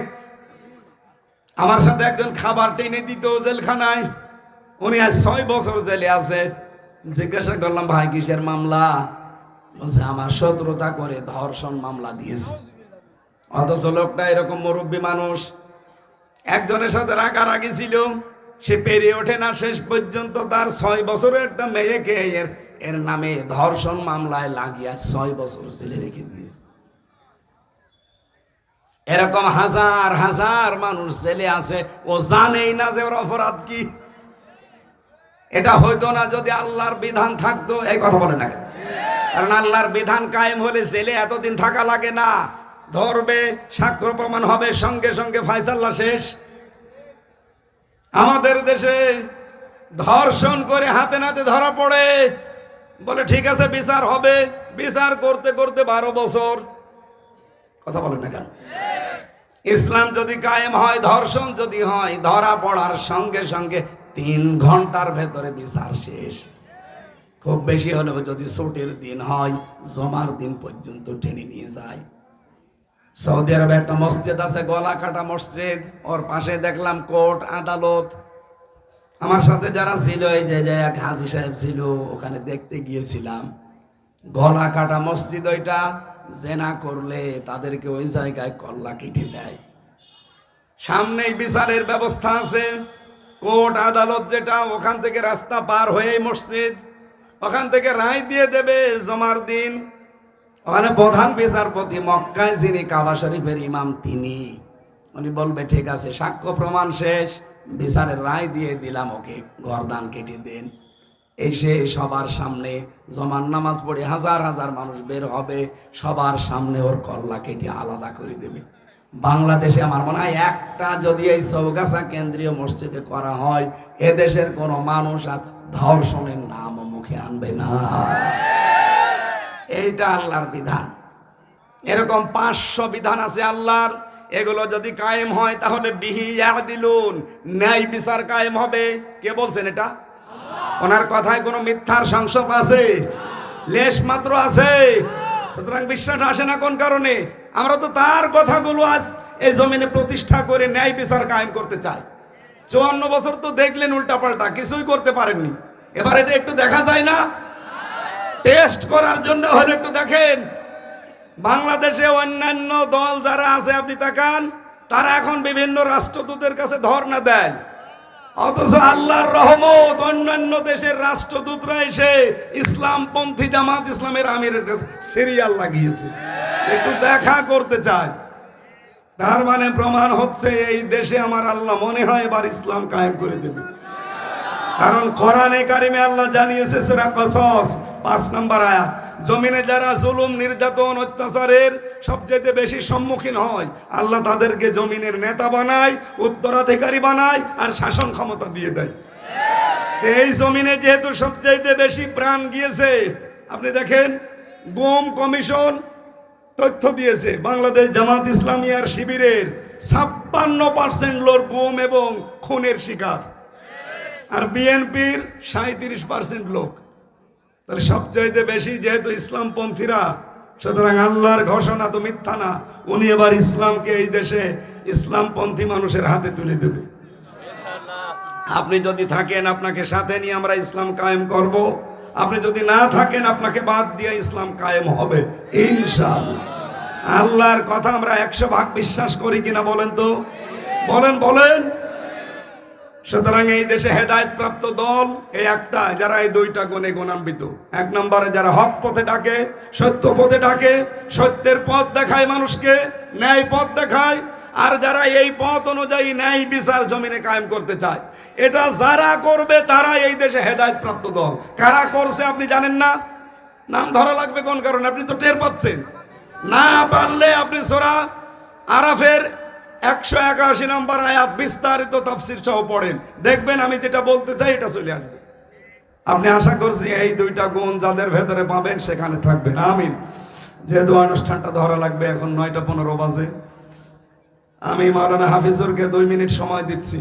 আমার সাথে একজন খাবার টেনে দিত জেলখানায়, উনি আজ 6 বছর জেলে আছে। জিজ্ঞাসা করলাম ভাই কিসের মামলা? বলছে আমার শত্রুতা করে ধর্ষণ মামলা দিয়েছে। অথচ লোকটা এরকম মুরব্বী মানুষ, একজনের সাথে রাগারাগি ছিল, সে পেরিয়ে ওঠে না, শেষ পর্যন্ত তার 6 বছরের একটা মেয়েকে এর নামে ধর্ষণ মামলায় লাগিয়ে 6 বছর জেলে রেখে দিয়েছে। এরকম হাজার হাজার মানুষ জেলে আছে, ও জানেই না যে ওর অপরাধ কি। এটা হইতো না যদি আল্লাহর বিধান থাকতো। এই কথা বলে না, কারণ আল্লাহর বিধান কায়েম হলে জেলে এতদিন থাকা লাগে না। ধরবে, সাক্ষ্য প্রমাণ হবে, সঙ্গে সঙ্গে ফায়সালা শেষ। আমাদের দেশে ধর্ষণ করে হাতে নাতে ধরা পড়ে, বলে ঠিক আছে বিচার হবে, বিচার করতে করতে 12 বছর। কথা বলেন না কেন? ইসলাম যদি কায়েম হয়, ধর্ষণ যদি হয়, ধরা পড়ার সঙ্গে সঙ্গে 3 ঘন্টার ভেতরে বিচার শেষ। খুব বেশি হলে যদি ছুটির দিন হয়, জমার দিন পর্যন্ত টেনে নিয়ে যায়। সৌদি আরবে একটা মসজিদ আছে, গলা কাটা মসজিদ, ওর পাশে দেখলাম কোর্ট আদালত। আমার সাথে যারা ছিল, এই যে এক হাজী সাহেব ছিল, ওখানে দেখতে গিয়েছিলাম। গলা কাটা মসজিদ ওইটা, জেনা করলে তাদেরকে ওই জায়গায় কল্লা কেটে দেয়। সামনেই বিচারের ব্যবস্থা আছে, কোর্ট আদালত যেটা, ওখান থেকে রাস্তা পার হয়ে মসজিদ, ওখান থেকে রায় দিয়ে দেবে জমার দিন। ওখানে প্রধান বিচারপতি মক্কায় যিনি কাবা শরীফের ইমাম, তিনি উনি বলবে ঠিক আছে, সাক্ষ্য প্রমাণ শেষ, বিচারের রায় দিয়ে দিলাম, ওকে গর্দান কেটে দেন। এসে সবার সামনে জমার নামাজ পড়ে হাজার হাজার মানুষ বের হবে, সবার সামনে ওর কল্লা কেটে আলাদা করে দেবে। বাংলাদেশে আমার মনে হয় একটা যদি এই চৌগাছা কেন্দ্রীয় মসজিদে করা হয়, এদেশের কোনো মানুষ আর ধর্ষণের নামও মুখে আনবে না। এইটা আল্লাহর বিধান। এরকম 500 বিধান আছে আল্লাহর। এগুলো যদি কায়েম হয় তাহলে বিহি ইয়াদিলুন, ন্যায় বিচার কায়েম হবে। কে বলছেন এটা? ওনার কথায় কোনো মিথ্যার সংস্রব আছে? লেশ মাত্র আছে? সুতরাং বিশ্বাস আসে না কোন কারণে? আমরা তো তার কথাগুলো আজ এই জমিনে প্রতিষ্ঠা করে ন্যায় বিচার কায়েম করতে চাই। 54 বছর তো দেখলেন উল্টাপাল্টা, কিছুই করতে পারেননি। এবার এটা একটু দেখা যায় না? টেস্ট করার জন্য হলে একটু দেখেন। বাংলাদেশে অন্যান্য দল যারা আছে, আপনি তাকান, তারা এখন বিভিন্ন রাষ্ট্রদূতের কাছে ধর্ণা দেয়, অথচ আল্লাহর রহমত অন্যান্য দেশের রাষ্ট্রদূতরা এসে ইসলামপন্থী জামাত ইসলামের আমিরের কাছে সিরিয়াল লাগিয়েছে, একটু দেখা করতে চায়। তার মানে প্রমাণ হচ্ছে এই দেশে আমার আল্লাহ মনে হয় এবার ইসলাম কায়েম করে দেবে। কারণ কোরআনে কারিমে আল্লাহ জানিয়েছে, সূরা কসস 5 নম্বর আয়াত, জমিনে যারা জুলুম, নির্যাতন, অত্যাচারের সবচেয়ে বেশি সম্মুখীন হয়, আল্লাহ তাদেরকে জমিনের নেতা বানায়, উত্তরাধিকারী বানায়, আর শাসন ক্ষমতা দিয়ে দেয়। এই জমিনে যেহেতু সবচেয়ে বেশি প্রাণ গিয়েছে, আপনি দেখেন গুম কমিশন তথ্য দিয়েছে, বাংলাদেশ জামাত ইসলামী আর শিবিরের 56% লোক গুম এবং খুনের শিকার, আর বিএনপির 37% লোক। তাহলে সবচাইতে বেশি যেহেতু ইসলামপন্থীরা, সুতরাং আল্লাহর ঘোষণা তো মিথ্যা না, উনি এবার ইসলামকে এই দেশে ইসলামপন্থী মানুষের হাতে তুলে দেবে। আপনি যদি থাকেন, আপনাকে সাথে নিয়ে আমরা ইসলাম কায়েম করব। আপনি যদি না থাকেন, আপনাকে বাদ দিয়ে ইসলাম কায়েম হবে ইনশাআল্লাহ। আল্লাহর কথা আমরা 100% বিশ্বাস করি কিনা বলেন তো? বলেন। সুতরাং এই দেশে হেদায়েত প্রাপ্ত দল এই একটা, যারা এই 2টা গুণে গুণান্বিত। 1 নম্বরে যারা হক পথে ডাকে, সত্য পথে ডাকে, সত্যের পথ দেখায় মানুষকে, ন্যায় পথ দেখায়, আর যারা এই পথ অনুযায়ী ন্যায় বিচার জমিনে কায়েম করতে চায়। এটা যারা করবে তারা এই দেশে হেদায়েত প্রাপ্ত দল। কারা করছে আপনি জানেন না? নাম ধরা লাগবে কোন কারণে? আপনি তো টের পাচ্ছেন না। পারলে আপনি সূরা আরাফের 181 নম্বর আয়াত বিস্তারিত তাফসীর সহ পড়েন, দেখবেন আমি যেটা বলতে চাই এটা চলে আসবে। আপনি আশা করছি এই 2টা গুণ যাদের ভেতরে পাবেন সেখানে থাকবেন। আমিন। যেহেতু অনুষ্ঠানটা ধরা লাগবে, এখন 9:15 বাজে, আমি মাওলানা হাফিজুরকে 2 মিনিট সময় দিচ্ছি।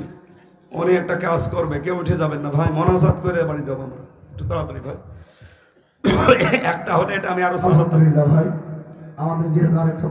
উনি একটা কাজ করবে, কেউ উঠে যাবেন না ভাই, মোনাজাত করে বাড়ি যাবো আমরা, একটু তাড়াতাড়ি ভাই। একটা হলে এটা আমি আরো ভাই আমাদের যেহেতু আরেকটা